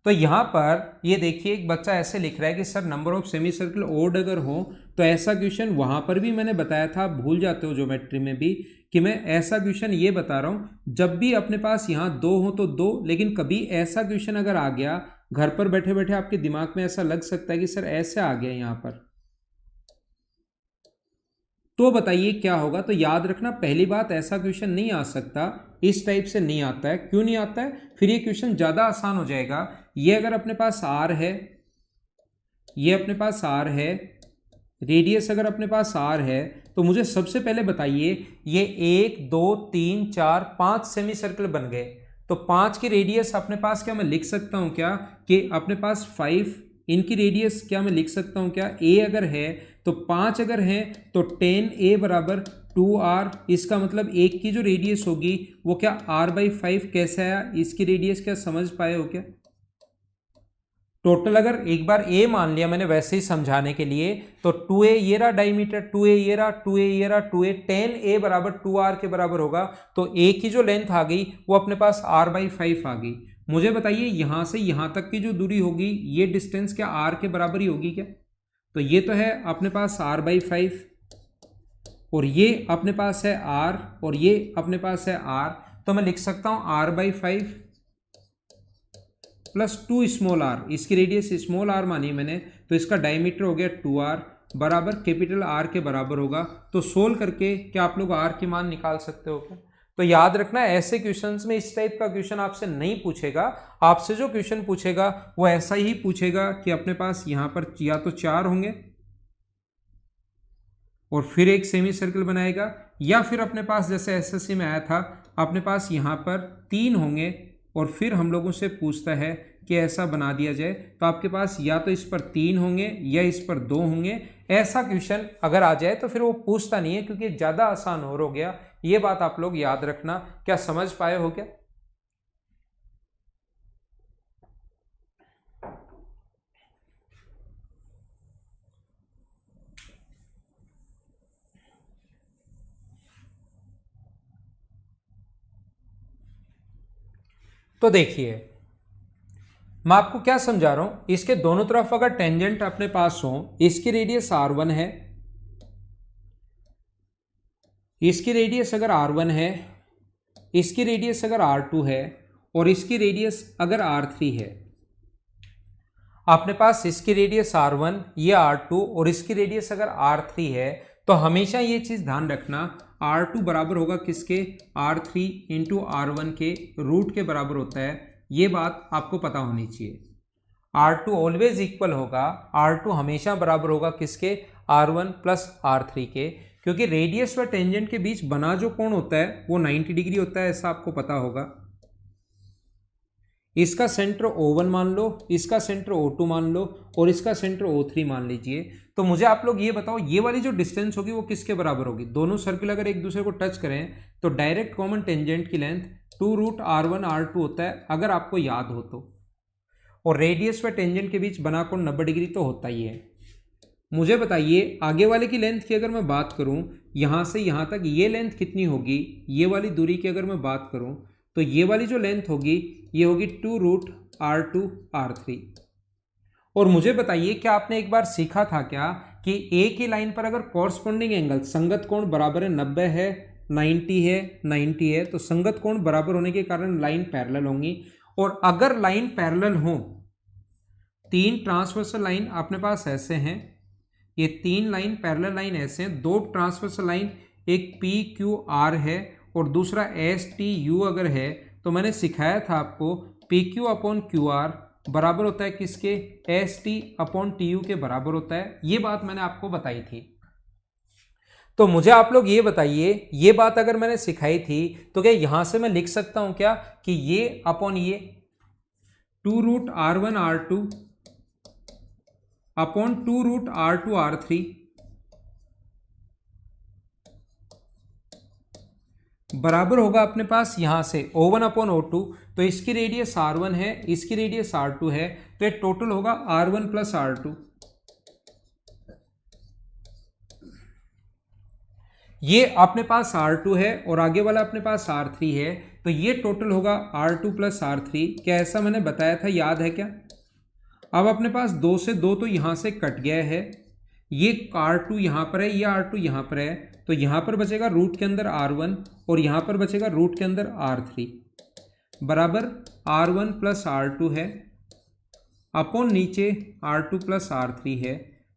तो यहां पर ये देखिए एक बच्चा ऐसे लिख रहा है कि sir number of semi circle odd अगर हो तो ऐसा क्वेश्चन, वहां पर भी मैंने बताया था, भूल जाते हो ज्योमेट्री में भी, कि मैं ऐसा क्वेश्चन ये बता रहा हूं जब भी अपने पास यहां 2 हो तो 2। लेकिन कभी ऐसा क्वेश्चन अगर आ गया घर पर बैठे बैठे आपके दिमाग में ऐसा लग सकता है कि सर ऐसे आ गया यहां पर, तो बताइए क्या होगा? तो याद रखना, पहली बात ऐसा क्वेश्चन नहीं आ सकता, इस टाइप से नहीं आता है। क्यों नहीं आता है? फिर ये क्वेश्चन ज़्यादा आसान हो जाएगा। ये अगर अपने पास r है, ये अपने पास r है, रेडियस अगर अपने पास r है, तो मुझे सबसे पहले बताइए ये 1, 2, 3, 4, 5 सेमी सर्किल बन गए, तो 5 की रेडियस अपने पास क्या मैं लिख सकता हूँ क्या कि अपने पास 5, इनकी रेडियस क्या मैं लिख सकता हूँ क्या? a अगर है तो 5 अगर है तो 10a बराबर 2r। इसका मतलब एक की जो रेडियस होगी वो क्या r/5 कैसे आया? इसकी रेडियस क्या समझ पाए हो क्या? टोटल अगर एक बार a मान लिया मैंने वैसे ही समझाने के लिए, तो 2a ये रहा डायमीटर, 2a ये रहा, 2a ये रहा, 2a 10a बराबर 2r के बराबर होगा। तो a की जो लेंथ आ गई वो अपने पास r/5 आ गई। मुझे बताइए यहां से यहां तक की जो दूरी होगी ये डिस्टेंस क्या r के बराबर ही होगी क्या? तो ये तो है अपने पास r/5 और ये अपने पास है r और ये अपने पास है r, तो मैं लिख सकता हूं r/5 प्लस 2 स्मॉल r, इसकी रेडियस स्मॉल r मानी मैंने, तो इसका डायमीटर हो गया 2r बराबर कैपिटल R के बराबर होगा। तो सोल्व करके क्या आप लोग r के मान निकाल सकते हो क्या? तो याद रखना ऐसे क्वेश्चंस में इस टाइप का क्वेश्चन आपसे नहीं पूछेगा। आपसे जो क्वेश्चन पूछेगा वो ऐसा ही पूछेगा कि अपने पास यहां पर या तो 4 होंगे और फिर एक सेमी सर्कल बनाएगा, या फिर अपने पास जैसे एसएससी में आया था अपने पास यहाँ पर 3 होंगे और फिर हम लोगों से पूछता है कि ऐसा बना दिया जाए, तो आपके पास या तो इस पर 3 होंगे या इस पर 2 होंगे। ऐसा क्वेश्चन अगर आ जाए तो फिर वो पूछता नहीं है, क्योंकि ज़्यादा आसान हो गया। ये बात आप लोग याद रखना। क्या समझ पाए हो क्या? तो देखिए मैं आपको क्या समझा रहा हूं, इसके दोनों तरफ अगर टेंजेंट अपने पास हो, इसकी रेडियस r1 है, इसकी रेडियस अगर r1 है, इसकी रेडियस अगर r2 है और इसकी रेडियस अगर r3 है, अपने पास इसकी रेडियस r1 ये r2 और इसकी रेडियस अगर r3 है, तो हमेशा ये चीज ध्यान रखना r2 बराबर होगा किसके, r3 इंटू r1 के रूट के बराबर होता है। ये बात आपको पता होनी चाहिए। R2 ऑलवेज इक्वल होगा, R2 हमेशा बराबर होगा किसके, R1 प्लस R3 के, क्योंकि रेडियस व टेंजेंट के बीच बना जो कोण होता है वो 90 डिग्री होता है, ऐसा आपको पता होगा। इसका सेंटर O1 मान लो, इसका सेंटर O2 मान लो और इसका सेंटर O3 मान लीजिए। तो मुझे आप लोग ये बताओ ये वाली जो डिस्टेंस होगी वो किसके बराबर होगी। दोनों सर्किल अगर एक दूसरे को टच करें तो डायरेक्ट कॉमन टेंजेंट की लेंथ 2√r1r2 होता है, अगर आपको याद हो तो। और रेडियस व टेंजेंट के बीच बना कोण 90 डिग्री तो होता ही है। मुझे बताइए आगे वाले की लेंथ की अगर मैं बात करूं, यहां से यहां तक ये लेंथ कितनी होगी, ये वाली दूरी की अगर मैं बात करूं तो ये वाली जो लेंथ होगी ये होगी 2√r2r3। और मुझे बताइए क्या आपने एक बार सीखा था क्या कि एक ही लाइन पर अगर कॉरस्पॉन्डिंग एंगल संगत कोण बराबर है, 90 है, 90 है, 90 है, तो संगत कोण बराबर होने के कारण लाइन पैरेलल होंगी। और अगर लाइन पैरेलल हो, 3 ट्रांसवर्सल लाइन अपने पास ऐसे हैं, ये 3 लाइन पैरेलल लाइन ऐसे हैं, 2 ट्रांसवर्सल लाइन, एक पी क्यू आर है और दूसरा एस टी यू अगर है, तो मैंने सिखाया था आपको P Q upon Q R बराबर होता है किसके, S T upon T U के बराबर होता है। ये बात मैंने आपको बताई थी। तो मुझे आप लोग ये बताइए ये बात अगर मैंने सिखाई थी तो क्या यहां से मैं लिख सकता हूं क्या कि ये अपॉन ये 2√r1r2 अपॉन 2√r2r3 बराबर होगा अपने पास यहां से O1 अपॉन O2। तो इसकी रेडियस R1 है, इसकी रेडियस R2 है, तो ये टोटल होगा R1 प्लस R2। ये अपने पास R2 है और आगे वाला अपने पास R3 है, तो ये टोटल होगा R2 प्लस R3। क्या ऐसा मैंने बताया था, याद है क्या? अब अपने पास 2 से 2 तो यहां से कट गया है, ये R2 यहां पर है, ये R2 यहां पर है, तो यहां पर बचेगा रूट के अंदर R1 और यहां पर बचेगा रूट के अंदर R3 बराबर R1 प्लस R2 है अपॉन नीचे R2 प्लस R3 है।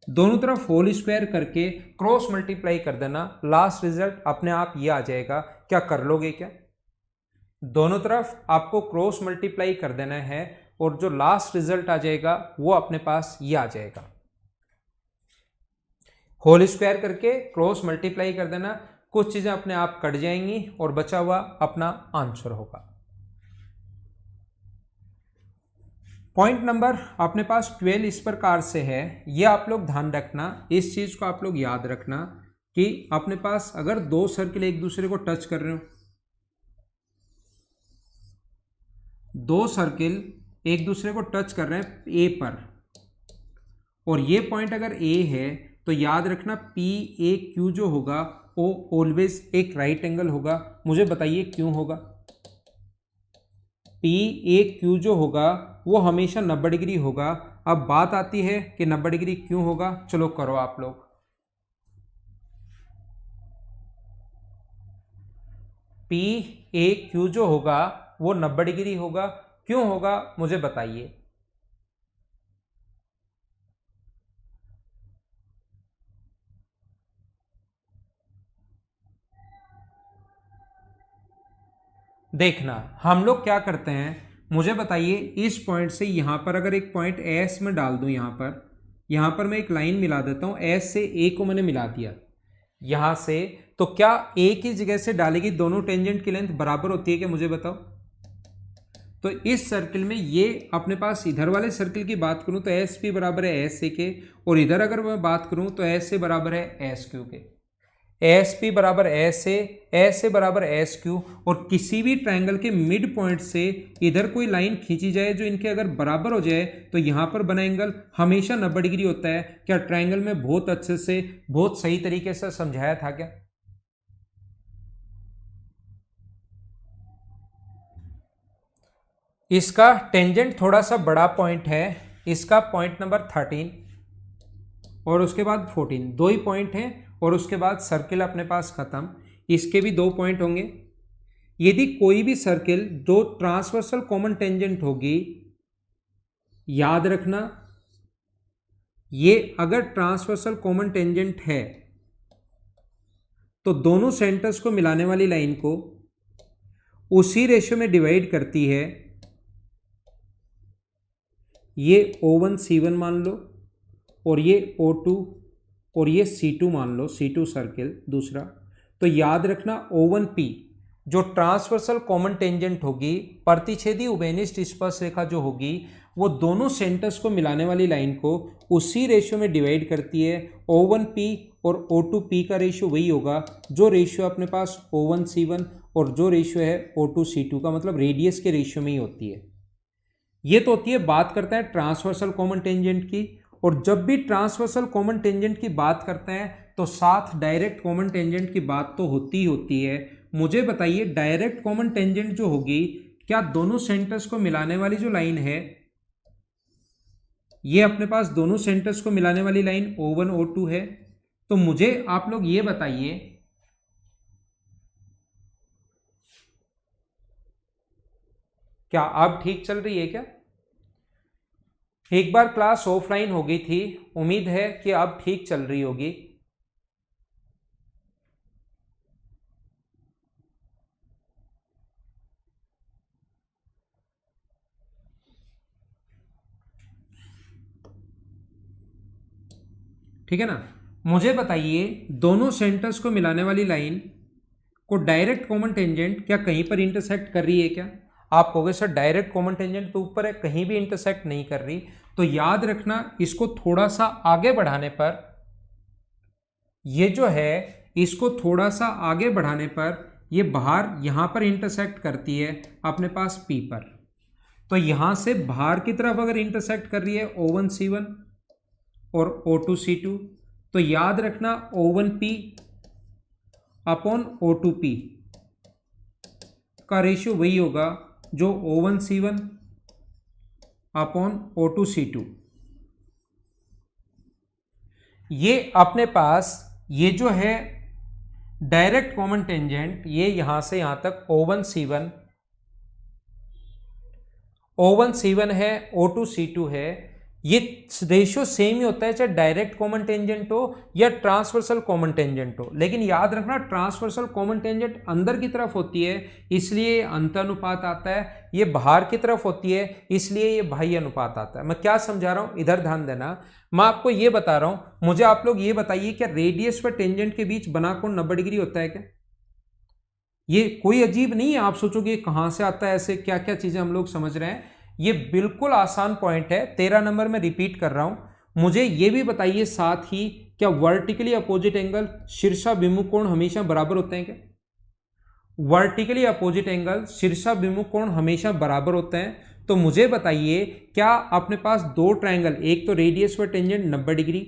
दोनों तरफ होल स्क्वायर करके क्रॉस मल्टीप्लाई कर देना, लास्ट रिजल्ट अपने आप ये आ जाएगा। क्या कर लोगे क्या? दोनों तरफ आपको क्रॉस मल्टीप्लाई कर देना है और जो लास्ट रिजल्ट आ जाएगा वो अपने पास ये आ जाएगा। होल स्क्वायर करके क्रॉस मल्टीप्लाई कर देना, कुछ चीजें अपने आप कट जाएंगी और बचा हुआ अपना आंसर होगा। पॉइंट नंबर अपने पास 12 इस प्रकार से है, ये आप लोग ध्यान रखना, इस चीज को आप लोग याद रखना कि अपने पास अगर 2 सर्किल एक दूसरे को टच कर रहे हो, 2 सर्किल एक दूसरे को टच कर रहे हैं ए पर, और ये पॉइंट अगर ए है तो याद रखना पी ए क्यू जो होगा वो ऑलवेज एक राइट एंगल होगा। मुझे बताइए क्यों होगा? पी ए क्यू जो होगा वो हमेशा 90 डिग्री होगा। अब बात आती है कि 90 डिग्री क्यों होगा, चलो करो आप लोग। पी ए क्यू जो होगा वो 90 डिग्री होगा, क्यों होगा मुझे बताइए। देखना हम लोग क्या करते हैं, मुझे बताइए इस पॉइंट से यहां पर अगर एक पॉइंट एस में डाल दूं, यहां पर मैं एक लाइन मिला देता हूं, एस से ए को मैंने मिला दिया यहां से, तो क्या ए की जगह से डालेगी दोनों टेंजेंट की लेंथ बराबर होती है क्या, मुझे बताओ। तो इस सर्किल में ये अपने पास इधर वाले सर्किल की बात करूं तो एस पी बराबर है एस ए के, और इधर अगर मैं बात करूं तो एस ए बराबर है एस क्यू के। एस पी बराबर एस ए बराबर एस क्यू, और किसी भी ट्रायंगल के मिड पॉइंट से इधर कोई लाइन खींची जाए जो इनके अगर बराबर हो जाए तो यहां पर बना एंगल हमेशा 90 डिग्री होता है। क्या ट्रायंगल में बहुत अच्छे से बहुत सही तरीके से समझाया था क्या? इसका टेंजेंट थोड़ा सा बड़ा पॉइंट है, इसका पॉइंट नंबर 13 और उसके बाद 14, दो ही पॉइंट हैं, और उसके बाद सर्किल अपने पास खत्म। इसके भी दो पॉइंट होंगे। यदि कोई भी सर्किल दो ट्रांसवर्सल कॉमन टेंजेंट होगी, याद रखना ये अगर ट्रांसवर्सल कॉमन टेंजेंट है तो दोनों सेंटर्स को मिलाने वाली लाइन को उसी रेशियो में डिवाइड करती है। ये O1 C1 मान लो, और ये O2 और ये C2 मान लो, C2 सर्किल दूसरा। तो याद रखना O1P जो ट्रांसवर्सल कॉमन टेंजेंट होगी, प्रतिच्छेदी उभयनिष्ठ स्पर्शरेखा जो होगी, वो दोनों सेंटर्स को मिलाने वाली लाइन को उसी रेशियो में डिवाइड करती है। O1P और O2P का रेशियो वही होगा जो रेशियो अपने पास O1 C1 और जो रेशियो है O2 C2 का, मतलब रेडियस के रेशियो में ही होती है। ये तो होती है, बात करता है ट्रांसवर्सल कॉमन टेंजेंट की। और जब भी ट्रांसवर्सल कॉमन टेंजेंट की बात करते हैं तो साथ डायरेक्ट कॉमन टेंजेंट की बात तो होती ही होती है। मुझे बताइए डायरेक्ट कॉमन टेंजेंट जो होगी, क्या दोनों सेंटर्स को मिलाने वाली जो लाइन है, ये अपने पास दोनों सेंटर्स को मिलाने वाली लाइन O1 O2 है। तो मुझे आप लोग ये बताइए, क्या अब ठीक चल रही है क्या? एक बार क्लास ऑफलाइन हो गई थी, उम्मीद है कि अब ठीक चल रही होगी। ठीक है ना? मुझे बताइए दोनों सेंटर्स को मिलाने वाली लाइन को डायरेक्ट कॉमन टेंजेंट क्या कहीं पर इंटरसेक्ट कर रही है क्या? आप कहोगे सर डायरेक्ट कॉमन टेंजेंट तो ऊपर है, कहीं भी इंटरसेक्ट नहीं कर रही। तो याद रखना इसको थोड़ा सा आगे बढ़ाने पर, ये जो है इसको थोड़ा सा आगे बढ़ाने पर ये बाहर यहां पर इंटरसेक्ट करती है अपने पास P पर। तो यहां से बाहर की तरफ अगर इंटरसेक्ट कर रही है O1 C1 और O2 C2, तो याद रखना O1P अपॉन O2P का रेशियो वही होगा जो O1 C1 upon O2 C2। ये अपने पास ये जो है डायरेक्ट कॉमन टेंजेंट, ये यहां से यहां तक O1 C1 है, O2 C2 है। ये रेशियो सेम ही होता है चाहे डायरेक्ट कॉमन टेंजेंट हो या ट्रांसवर्सल कॉमन टेंजेंट हो। लेकिन याद रखना ट्रांसवर्सल कॉमन टेंजेंट अंदर की तरफ होती है इसलिए अंतानुपात आता है, ये बाहर की तरफ होती है इसलिए ये बाह्य अनुपात आता है। मैं क्या समझा रहा हूं इधर ध्यान देना। मैं आपको ये बता रहा हूं, मुझे आप लोग ये बताइए क्या रेडियस व टेंजेंट के बीच बना कोण 90 डिग्री होता है क्या? ये कोई अजीब नहीं है, आप सोचोगे कहां से आता है, ऐसे क्या क्या चीजें हम लोग समझ रहे हैं। ये बिल्कुल आसान पॉइंट है, 13 नंबर में रिपीट कर रहा हूं। मुझे ये भी बताइए साथ ही, क्या वर्टिकली अपोजिट एंगल शीर्षाभिमुख कोण हमेशा बराबर होते हैं क्या? वर्टिकली अपोजिट एंगल शीर्षाभिमुख कोण हमेशा बराबर होते हैं। तो मुझे बताइए क्या अपने पास दो ट्रायंगल, एक तो रेडियस व टेंजेंट 90 डिग्री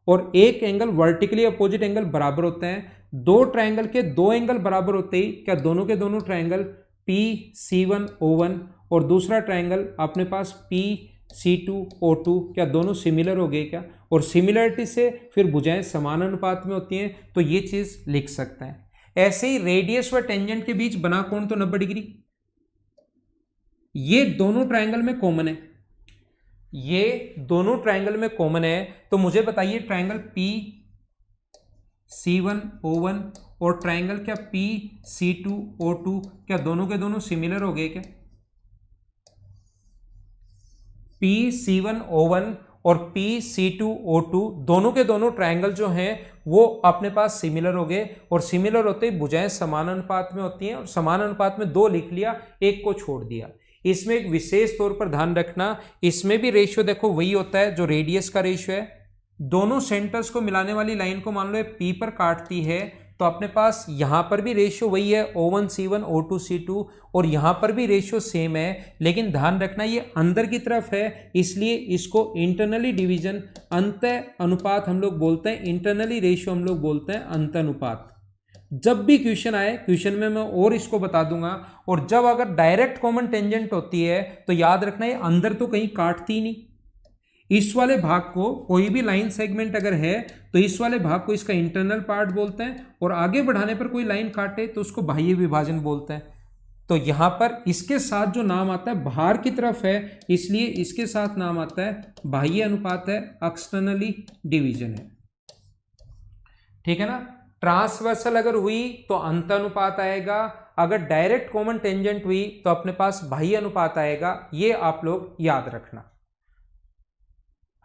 और एक एंगल वर्टिकली अपोजिट एंगल बराबर होते हैं। दो ट्रायंगल के दो एंगल बराबर होते ही क्या दोनों के दोनों ट्रायंगल PC1 O1 और दूसरा ट्रायंगल अपने पास PC2 O2 क्या दोनों सिमिलर हो गए क्या? और सिमिलरिटी से फिर भुजाएं समान अनुपात में होती हैं, तो ये चीज लिख सकते हैं। ऐसे ही रेडियस व टेंजेंट के बीच बना कोण तो 90 डिग्री, ये दोनों ट्रायंगल में कॉमन है, ये दोनों ट्रायंगल में कॉमन है। तो मुझे बताइए ट्रायंगल PC1 O1 और ट्राइंगल क्या PCO2 क्या दोनों के दोनों सिमिलर हो गए क्या? PC1O1 और PC2O2 दोनों के दोनों ट्राइंगल जो हैं वो अपने पास सिमिलर हो गए, और सिमिलर होते ही भुजाएं समान अनुपात में होती हैं, और समान अनुपात में दो लिख लिया, एक को छोड़ दिया। इसमें एक विशेष तौर पर ध्यान रखना, इसमें भी रेशियो देखो वही होता है जो रेडियस का रेशियो है। दोनों सेंटर्स को मिलाने वाली लाइन को मान लो P पर काटती है, तो अपने पास यहां पर भी रेशियो वही है O1C1 O2C2, और यहां पर भी रेशियो सेम है, लेकिन ध्यान रखना ये अंदर की तरफ है, इसलिए इसको इंटरनली डिवीजन अंत अनुपात हम लोग बोलते हैं, इंटरनली रेशियो हम लोग बोलते हैं अंत अनुपात। जब भी क्वेश्चन आए, क्वेश्चन में मैं और इसको बता दूंगा। और जब अगर डायरेक्ट कॉमन टेंजेंट होती है तो याद रखना ये अंदर तो कहीं काटती नहीं, इस वाले भाग को कोई भी लाइन सेगमेंट अगर है तो इस वाले भाग को इसका इंटरनल पार्ट बोलते हैं, और आगे बढ़ाने पर कोई लाइन काटे तो उसको बाह्य विभाजन बोलते हैं। तो यहां पर इसके साथ जो नाम आता है बाहर की तरफ है, इसलिए इसके साथ नाम आता है बाह्य अनुपात है, एक्सटर्नली डिवीजन है। ठीक है ना। ट्रांसवर्सल अगर हुई तो अंत अनुपात आएगा, अगर डायरेक्ट कॉमन टेंजेंट हुई तो अपने पास बाह्य अनुपात आएगा। ये आप लोग याद रखना।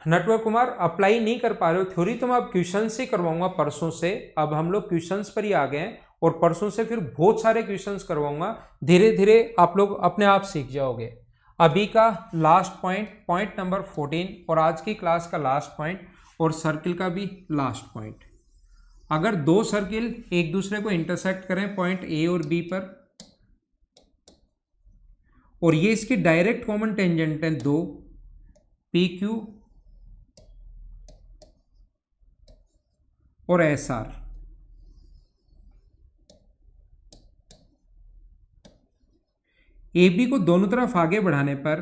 नटवर कुमार अप्लाई नहीं कर पा रहे हो थ्योरी, तो मैं अब क्वेश्चन से करवाऊंगा परसों से। अब हम लोग क्वेश्चंस पर ही आ गए हैं, और परसों से फिर बहुत सारे क्वेश्चंस करवाऊंगा। धीरे धीरे आप लोग अपने आप सीख जाओगे। अभी का लास्ट पॉइंट नंबर 14, और आज की क्लास का लास्ट पॉइंट, और सर्किल का भी लास्ट पॉइंट। अगर दो सर्किल एक दूसरे को इंटरसेक्ट करें पॉइंट A और B पर, और ये इसकी डायरेक्ट कॉमन टेंजेंट है 2 PQ और SR, AB को दोनों तरफ आगे बढ़ाने पर,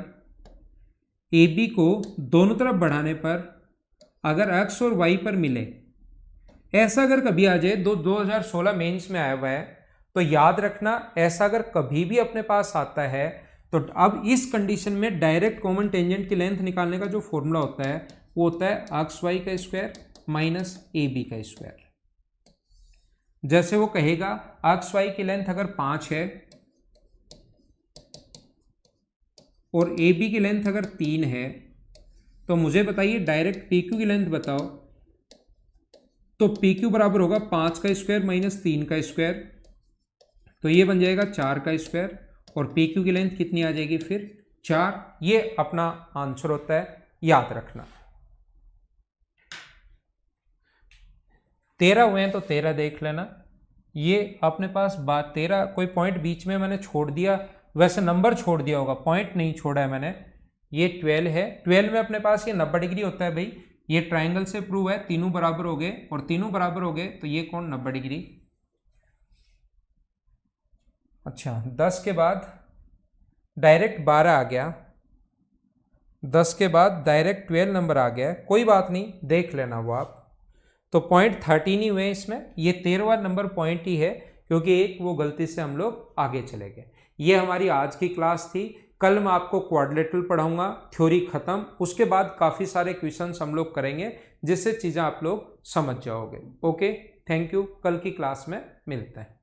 AB को दोनों तरफ बढ़ाने पर अगर X और Y पर मिले, ऐसा अगर कभी आ जाए, 2016 मेंस में आया हुआ है, तो याद रखना ऐसा अगर कभी भी अपने पास आता है तो अब इस कंडीशन में डायरेक्ट कॉमन टेंजेंट की लेंथ निकालने का जो फॉर्मूला होता है वो होता है XY का स्क्वायर माइनस AB का स्क्वायर। जैसे वो कहेगा XY की लेंथ अगर 5 है और AB की लेंथ अगर 3 है, तो मुझे बताइए डायरेक्ट PQ की लेंथ बताओ। तो PQ बराबर होगा 5 का स्क्वायर माइनस 3 का स्क्वायर, तो ये बन जाएगा 4 का स्क्वायर, और PQ की लेंथ कितनी आ जाएगी फिर 4। ये अपना आंसर होता है, याद रखना। 13 हुए हैं तो 13 देख लेना। ये अपने पास बात 13, कोई पॉइंट बीच में मैंने छोड़ दिया, वैसे नंबर छोड़ दिया होगा, पॉइंट नहीं छोड़ा है मैंने। ये 12 है, 12 में अपने पास ये 90 डिग्री होता है भाई। ये ट्राइंगल से प्रूव है, तीनों बराबर हो गए, और तीनों बराबर हो गए तो ये कौन 90 डिग्री। अच्छा 10 के बाद डायरेक्ट 12 आ गया, 10 के बाद डायरेक्ट 12 नंबर आ गया, कोई बात नहीं, देख लेना वो आप। तो पॉइंट 13 ही हुए इसमें, ये 13वां नंबर पॉइंट ही है, क्योंकि एक वो गलती से हम लोग आगे चले गए। ये हमारी आज की क्लास थी। कल मैं आपको क्वाड्रिलेटरल पढ़ाऊंगा, थ्योरी खत्म, उसके बाद काफ़ी सारे क्वेश्चंस हम लोग करेंगे जिससे चीज़ें आप लोग समझ जाओगे। ओके, थैंक यू, कल की क्लास में मिलते हैं।